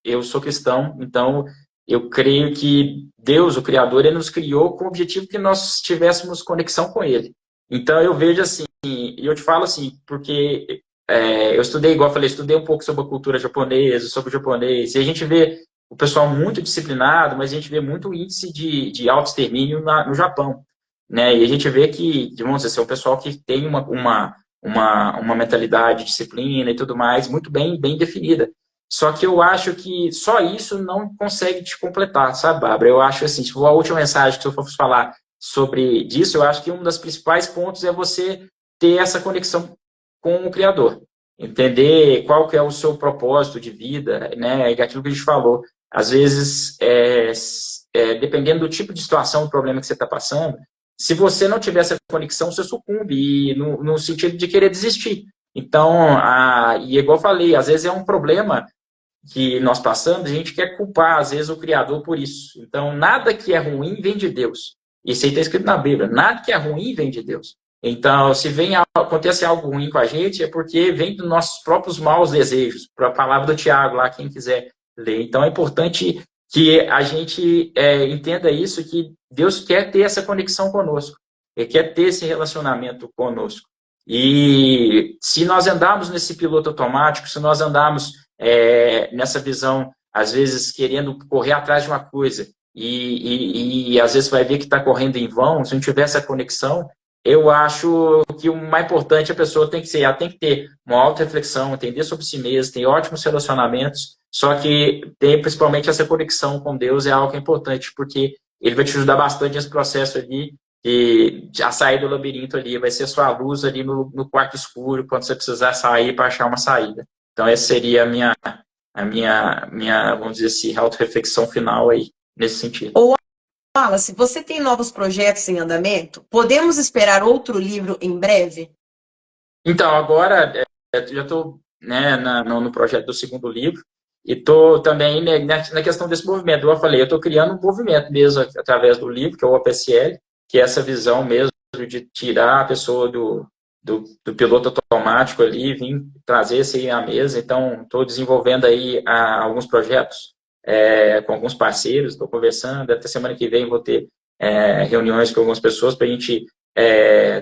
eu sou cristão, então eu creio que Deus, o Criador, ele nos criou com o objetivo que nós tivéssemos conexão com Ele. Então eu vejo assim, e eu te falo assim, porque eu estudei, igual eu falei, estudei um pouco sobre a cultura japonesa, sobre o japonês, e a gente vê o pessoal muito disciplinado, mas a gente vê muito índice de autoextermínio no Japão, né? E a gente vê que, vamos dizer, é um pessoal que tem uma mentalidade, disciplina e tudo mais, muito bem definida. Só que eu acho que só isso não consegue te completar, sabe, Bárbara? Eu acho assim, se for a última mensagem que eu for falar sobre disso, eu acho que um dos principais pontos é você ter essa conexão com o Criador. Entender qual que é o seu propósito de vida, né? É aquilo que a gente falou. Às vezes, dependendo do tipo de situação, do problema que você está passando, se você não tiver essa conexão, você sucumbe, no sentido de querer desistir. Então, e igual eu falei, às vezes é um problema que nós passamos, a gente quer culpar, às vezes, o Criador por isso. Então, nada que é ruim vem de Deus. Isso aí está escrito na Bíblia. Nada que é ruim vem de Deus. Então, se acontece algo ruim com a gente, é porque vem dos nossos próprios maus desejos. Para a palavra do Tiago lá, quem quiser ler. Então, é importante que a gente entenda isso, que Deus quer ter essa conexão conosco. Ele quer ter esse relacionamento conosco. E se nós andarmos nesse piloto automático, se nós andarmos nessa visão, às vezes, querendo correr atrás de uma coisa e às vezes vai ver que está correndo em vão, se não tiver essa conexão, eu acho que o mais importante a pessoa tem que ser, ela tem que ter uma auto-reflexão, entender sobre si mesma, ter ótimos relacionamentos, só que tem principalmente essa conexão com Deus é algo que é importante, porque ele vai te ajudar bastante nesse processo ali, de a sair do labirinto ali, vai ser sua luz ali no quarto escuro, quando você precisar sair para achar uma saída. Então, essa seria a minha, vamos dizer assim, auto-reflexão final aí, nesse sentido. Ou, Wallace, você tem novos projetos em andamento? Podemos esperar outro livro em breve? Então, agora, já estou, né, no projeto do segundo livro, e estou também, né, na questão desse movimento. Eu falei, eu estou criando um movimento mesmo através do livro, que é o OPSL, que é essa visão mesmo de tirar a pessoa do piloto automático ali, vir trazer isso aí à mesa. Então, estou desenvolvendo aí alguns projetos com alguns parceiros, estou conversando, até semana que vem vou ter reuniões com algumas pessoas para a gente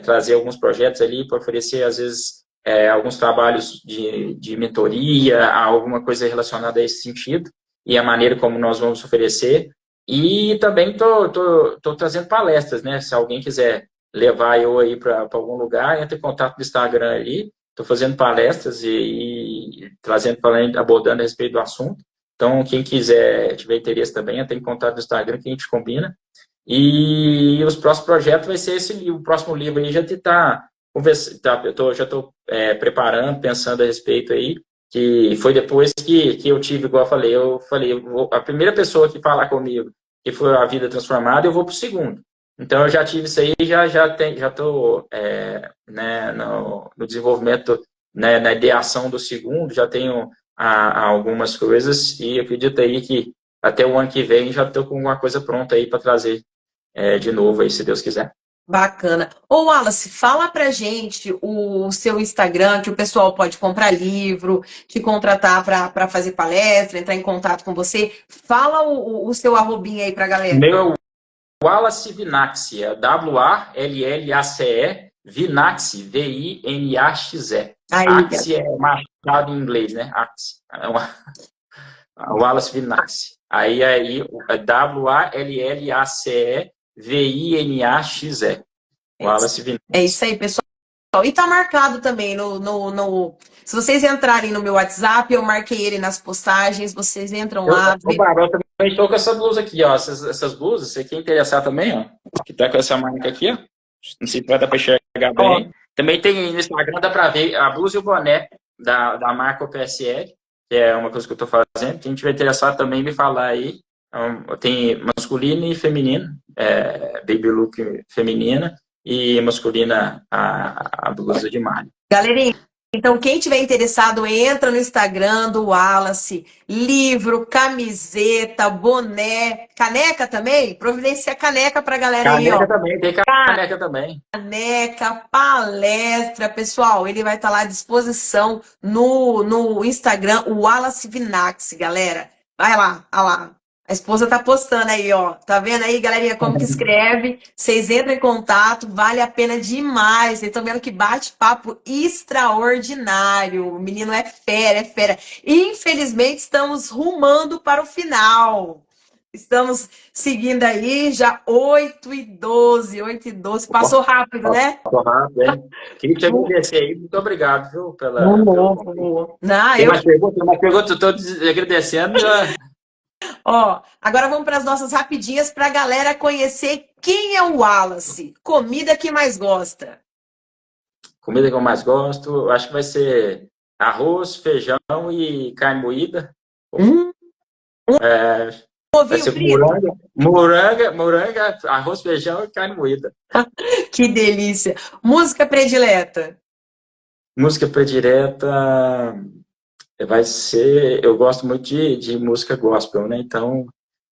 trazer alguns projetos ali para oferecer, às vezes, alguns trabalhos de mentoria, alguma coisa relacionada a esse sentido, e a maneira como nós vamos oferecer. E também estou trazendo palestras, né? Se alguém quiser levar eu aí para algum lugar, entre em contato no Instagram ali. Estou fazendo palestras e trazendo, abordando a respeito do assunto. Então, quem quiser, tiver interesse também, entre em contato no Instagram que a gente combina. E os próximos projetos vai ser esse livro. O próximo livro aí já está já estou preparando, pensando a respeito aí, que foi depois que eu tive, igual eu falei, a primeira pessoa que falar comigo, que foi a vida transformada, eu vou para o segundo. Então, eu já tive isso aí, já estou né, no desenvolvimento, né, na ideação do segundo, já tenho algumas coisas, e acredito aí que até o ano que vem já estou com alguma coisa pronta aí para trazer de novo aí, se Deus quiser. Bacana. Ô, Wallace, fala pra gente o seu Instagram, que o pessoal pode comprar livro, te contratar para fazer palestra, entrar em contato com você. Fala o seu arrobinha aí pra galera. Meu Wallace Vinaxe, é Wallace, Vinaxe, Vinaxe. Axe é machado em inglês, né? Axe. Wallace Vinaxe. Aí é Wallace. Wallace Vinaxe. É isso aí, pessoal. E tá marcado também se vocês entrarem no meu WhatsApp, eu marquei ele nas postagens, vocês entram lá. Eu também estou com essa blusa aqui, ó. Essas blusas, você quer interessar também, ó. Que tá com essa marca aqui, ó. Não sei se vai dar para enxergar bem. Também tem no Instagram, dá para ver a blusa e o boné da marca OPSL, que é uma coisa que eu estou fazendo. Quem tiver interessado também me falar aí. Tem masculino e feminino, baby look feminina e masculina a blusa de malha. Galerinha, então quem tiver interessado, entra no Instagram do Wallace, livro, camiseta, boné, caneca também? Providencia caneca pra galera aí, ó. Caneca também, tem caneca também. Caneca, palestra, pessoal, ele vai estar lá à disposição no Instagram, o Wallace Vinaxe, galera. Vai lá, olha lá. A esposa tá postando aí, ó. Tá vendo aí, galerinha, como que escreve? Vocês entram em contato, vale a pena demais. Vocês estão vendo que bate-papo extraordinário. O menino é fera, é fera. Infelizmente, estamos rumando para o final. Estamos seguindo aí, já 8h12. Passou rápido, né? Passou rápido, hein? Queria te agradecer aí. Muito obrigado, viu? Não, tem mais perguntas, eu estou agradecendo. Ó, agora vamos para as nossas rapidinhas para a galera conhecer quem é o Wallace. Comida que mais gosta? Comida que eu mais gosto, acho que vai ser arroz, feijão e carne moída. Vai ser moranga, arroz, feijão e carne moída. Que delícia. Música predileta? Música predileta vai ser... Eu gosto muito de música gospel, né? Então,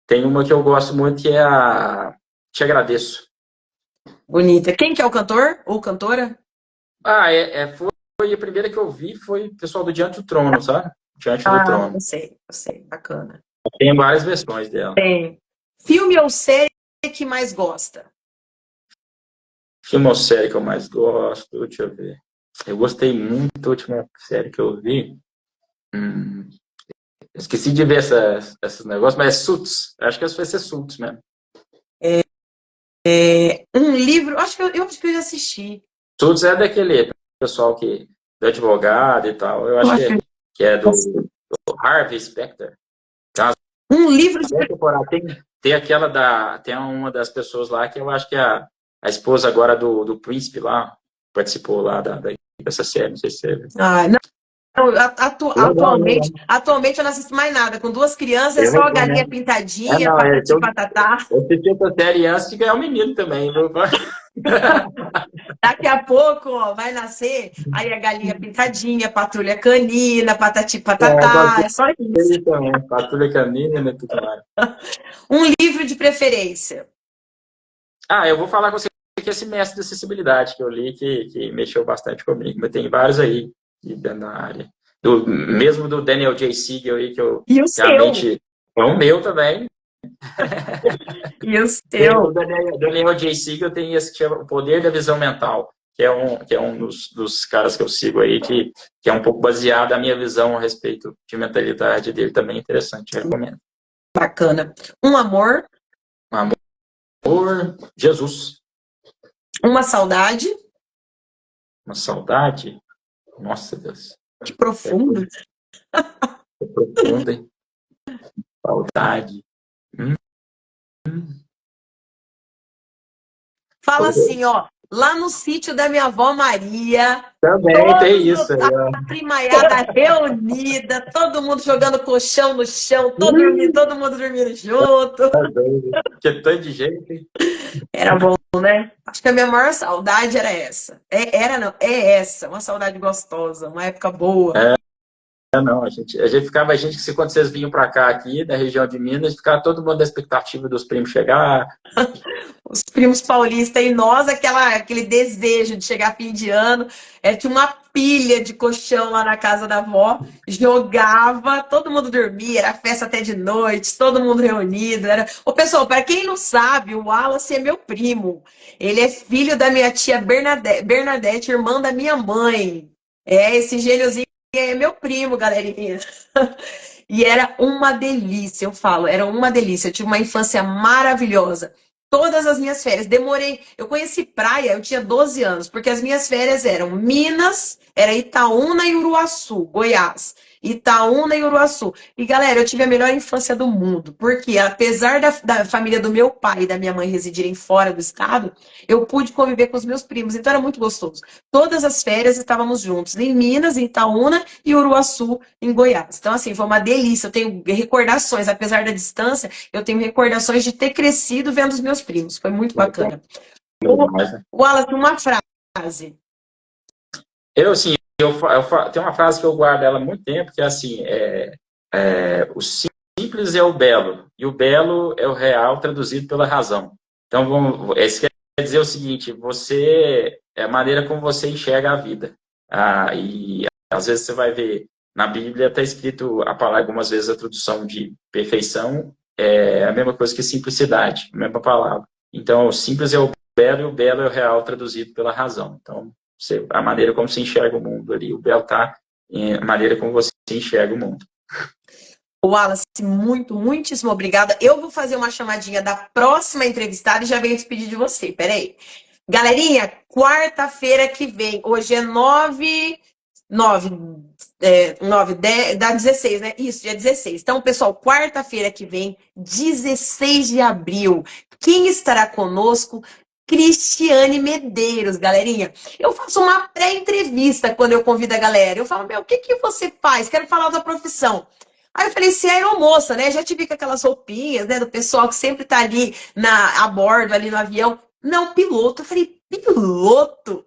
tem uma que eu gosto muito que é a Te Agradeço. Bonita. Quem que é o cantor ou cantora? Foi a primeira que eu vi, foi o pessoal do Diante do Trono, sabe? Diante do Trono. Eu sei. Bacana. Tem várias versões dela. Tem. Filme ou série que mais gosta? Filme ou série que eu mais gosto? Deixa eu ver. Eu gostei muito da última série que eu vi. Esqueci de ver esses negócios, mas é Suits. Acho que vai ser Suits mesmo. Um livro, eu acho que eu já assisti. Suits é daquele pessoal do advogado e tal. Eu acho que é do Harvey Specter. Um livro de... Tem uma das pessoas lá que eu acho que é a esposa agora do príncipe lá, participou lá dessa série, não sei se você... não, atualmente eu não assisto mais nada. Com duas crianças é só a galinha pintadinha, patati patatá. Eu assisti essa série antes de ganhar um menino também. Daqui a pouco, ó, vai nascer aí a galinha pintadinha, patrulha canina, patati patatá. É só isso. Também, patrulha canina e tudo mais. Um livro de preferência. Eu vou falar com você que esse Mestre de Acessibilidade que eu li, que mexeu bastante comigo, mas tem vários aí na área. Mesmo do Daniel J. Siegel aí, que eu realmente... É o meu também. E o seu? O Daniel J. Siegel tem esse que chama O Poder da Visão Mental, que é um dos caras que eu sigo aí, que é um pouco baseado na minha visão a respeito de mentalidade dele, também interessante, recomendo. Bacana. Um amor? Um amor, Jesus. Uma saudade? Uma saudade? Nossa, Deus. Que profundo. Que profundo, hein? Saudade. Fala assim, ó. Lá no sítio da minha avó Maria. Também tem isso. A primaiada reunida, todo mundo jogando colchão no chão, todo mundo dormindo junto. Que tanto de gente. Era bom, né? Acho que a minha maior saudade era essa. É essa, uma saudade gostosa, uma época boa. Não, a gente que quando vocês vinham para cá aqui, da região de Minas, ficava todo mundo na expectativa dos primos chegar. Os primos paulistas e nós, aquele desejo de chegar fim de ano. Tinha uma pilha de colchão lá na casa da avó, jogava, todo mundo dormia, era festa até de noite, todo mundo reunido. Ô, pessoal, para quem não sabe, o Wallace é meu primo. Ele é filho da minha tia Bernadette, irmã da minha mãe. Esse gêniozinho é meu primo, galerinha. E era uma delícia, eu falo, era uma delícia. Eu tive uma infância maravilhosa. Todas as minhas férias, eu conheci praia, eu tinha 12 anos, porque as minhas férias eram Minas, era Itaúna e Uruaçu, Goiás. Itaúna e Uruaçu. E galera, eu tive a melhor infância do mundo, porque apesar da família do meu pai e da minha mãe residirem fora do estado, eu pude conviver com os meus primos, então era muito gostoso. Todas as férias estávamos juntos, em Minas, em Itaúna e Uruaçu, em Goiás. Então assim, foi uma delícia, eu tenho recordações, apesar da distância, eu tenho recordações de ter crescido vendo os meus primos, foi muito bacana. Wallace, uma frase. Tem uma frase que eu guardo ela há muito tempo, que é assim, o simples é o belo, e o belo é o real traduzido pela razão. Então, isso quer dizer o seguinte, é a maneira como você enxerga a vida. E às vezes você vai ver, na Bíblia está escrito a palavra, algumas vezes a tradução de perfeição é a mesma coisa que simplicidade, a mesma palavra. Então, o simples é o belo, e o belo é o real traduzido pela razão. Então, a maneira como você enxerga o mundo ali. O belo está a maneira como você enxerga o mundo. Wallace, muitíssimo obrigada. Eu vou fazer uma chamadinha da próxima entrevistada e já venho despedir de você. Peraí. Galerinha, quarta-feira que vem, hoje é dá 16, né? Isso, dia 16. Então, pessoal, quarta-feira que vem, 16 de abril, quem estará conosco? Cristiane Medeiros, galerinha. Eu faço uma pré-entrevista quando eu convido a galera. Eu falo, o que você faz? Quero falar da profissão. Aí eu falei, você é aeromoça, né? Já te vi com aquelas roupinhas, né? Do pessoal que sempre tá ali a bordo, ali no avião. Não, piloto. Eu falei, piloto.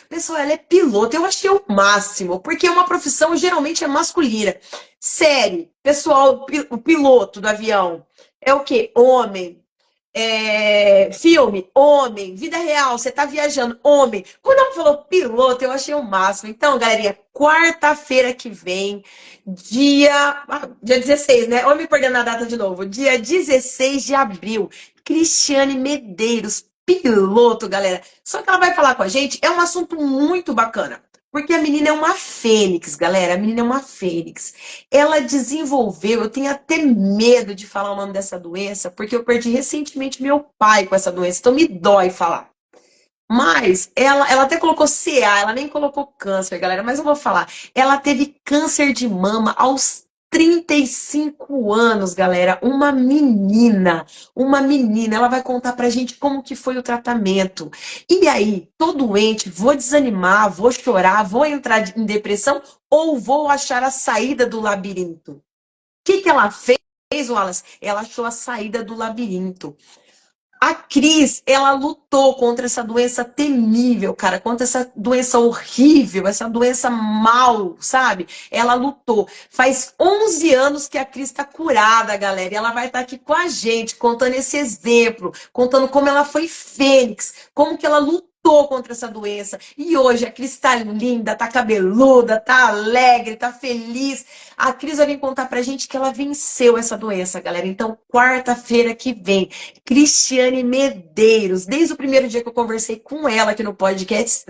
Pessoal, ela é piloto. Eu achei o máximo, porque uma profissão geralmente é masculina. Série, pessoal, o piloto do avião é o quê? Homem. Filme, homem, vida real, você tá viajando, homem. Quando ela falou piloto, eu achei o máximo. Então, galerinha, quarta-feira que vem, dia 16, né? Olha me perdendo na data de novo. Dia 16 de abril, Cristiane Medeiros, piloto, galera. Só que ela vai falar com a gente, é um assunto muito bacana. Porque a menina é uma fênix, galera. A menina é uma fênix. Ela desenvolveu, eu tenho até medo de falar o nome dessa doença, porque eu perdi recentemente meu pai com essa doença, então me dói falar. Mas ela até colocou CA, ela nem colocou câncer, galera, mas eu vou falar. Ela teve câncer de mama aos 35 anos, galera. Uma menina, ela vai contar pra gente como que foi o tratamento. E aí, tô doente, vou desanimar, vou chorar, vou entrar em depressão ou vou achar a saída do labirinto? O que que ela fez, Wallace? Ela achou a saída do labirinto. A Cris, ela lutou contra essa doença temível, cara, contra essa doença horrível, essa doença mal, sabe? Ela lutou. Faz 11 anos que a Cris está curada, galera, e ela vai estar aqui com a gente, contando esse exemplo, contando como ela foi fênix, como que ela lutou contra essa doença. E hoje a Cris tá linda, tá cabeluda, tá alegre, tá feliz. A Cris vai vir contar pra gente que ela venceu essa doença, galera. Então, quarta-feira que vem, Cristiane Medeiros. Desde o primeiro dia que eu conversei com ela aqui no podcast,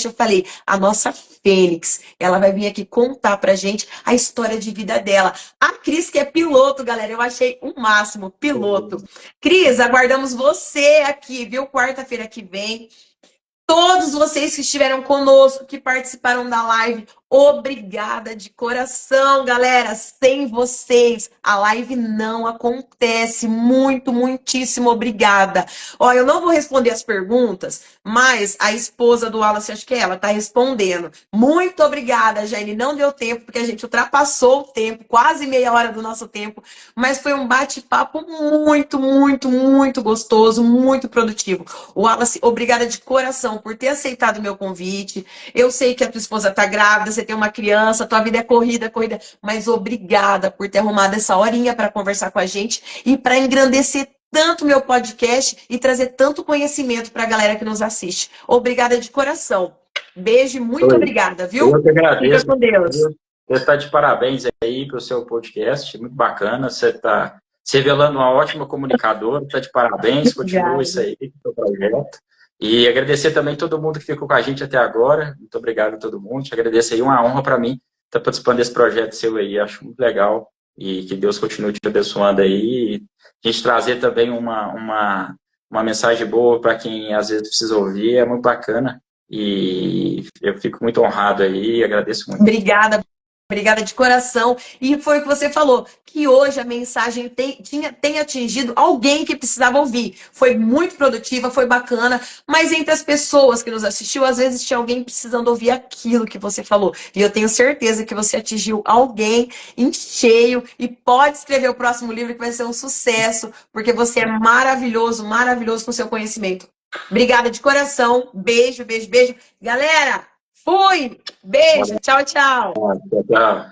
eu falei, a nossa Fênix, ela vai vir aqui contar pra gente a história de vida dela. A Cris, que é piloto, galera, eu achei o máximo, piloto. Cris, aguardamos você aqui, viu? Quarta-feira que vem. Todos vocês que estiveram conosco, que participaram da live, obrigada de coração, galera. Sem vocês, a live não acontece. Muito, muitíssimo obrigada. Ó, eu não vou responder as perguntas, mas a esposa do Wallace, acho que é ela, tá respondendo. Muito obrigada, Jane. Não deu tempo, porque a gente ultrapassou o tempo, quase meia hora do nosso tempo, mas foi um bate-papo muito, muito, muito gostoso, muito produtivo. Wallace, obrigada de coração por ter aceitado o meu convite. Eu sei que a tua esposa está grávida, você tem uma criança, tua vida é corrida, corrida, mas obrigada por ter arrumado essa horinha para conversar com a gente e para engrandecer tanto meu podcast e trazer tanto conhecimento para a galera que nos assiste. Obrigada de coração. Beijo e muito obrigada, viu? Eu que agradeço. Fica com Deus. Você está de parabéns aí para o seu podcast, muito bacana. Você está se revelando uma ótima comunicadora, está de parabéns, continua isso aí, com o projeto. E agradecer também todo mundo que ficou com a gente até agora. Muito obrigado a todo mundo. Te agradeço aí, uma honra para mim estar participando desse projeto seu aí. Acho muito legal. E que Deus continue te abençoando aí. E a gente trazer também uma mensagem boa para quem às vezes precisa ouvir. É muito bacana. E eu fico muito honrado aí. Agradeço muito. Obrigada de coração. E foi o que você falou, que hoje a mensagem tem atingido alguém que precisava ouvir. Foi muito produtiva, foi bacana, mas entre as pessoas que nos assistiu, às vezes tinha alguém precisando ouvir aquilo que você falou. E eu tenho certeza que você atingiu alguém em cheio e pode escrever o próximo livro que vai ser um sucesso, porque você é maravilhoso, maravilhoso com o seu conhecimento. Obrigada de coração. Beijo, beijo, beijo. Galera, fui! Beijo, tchau, tchau. Tchau.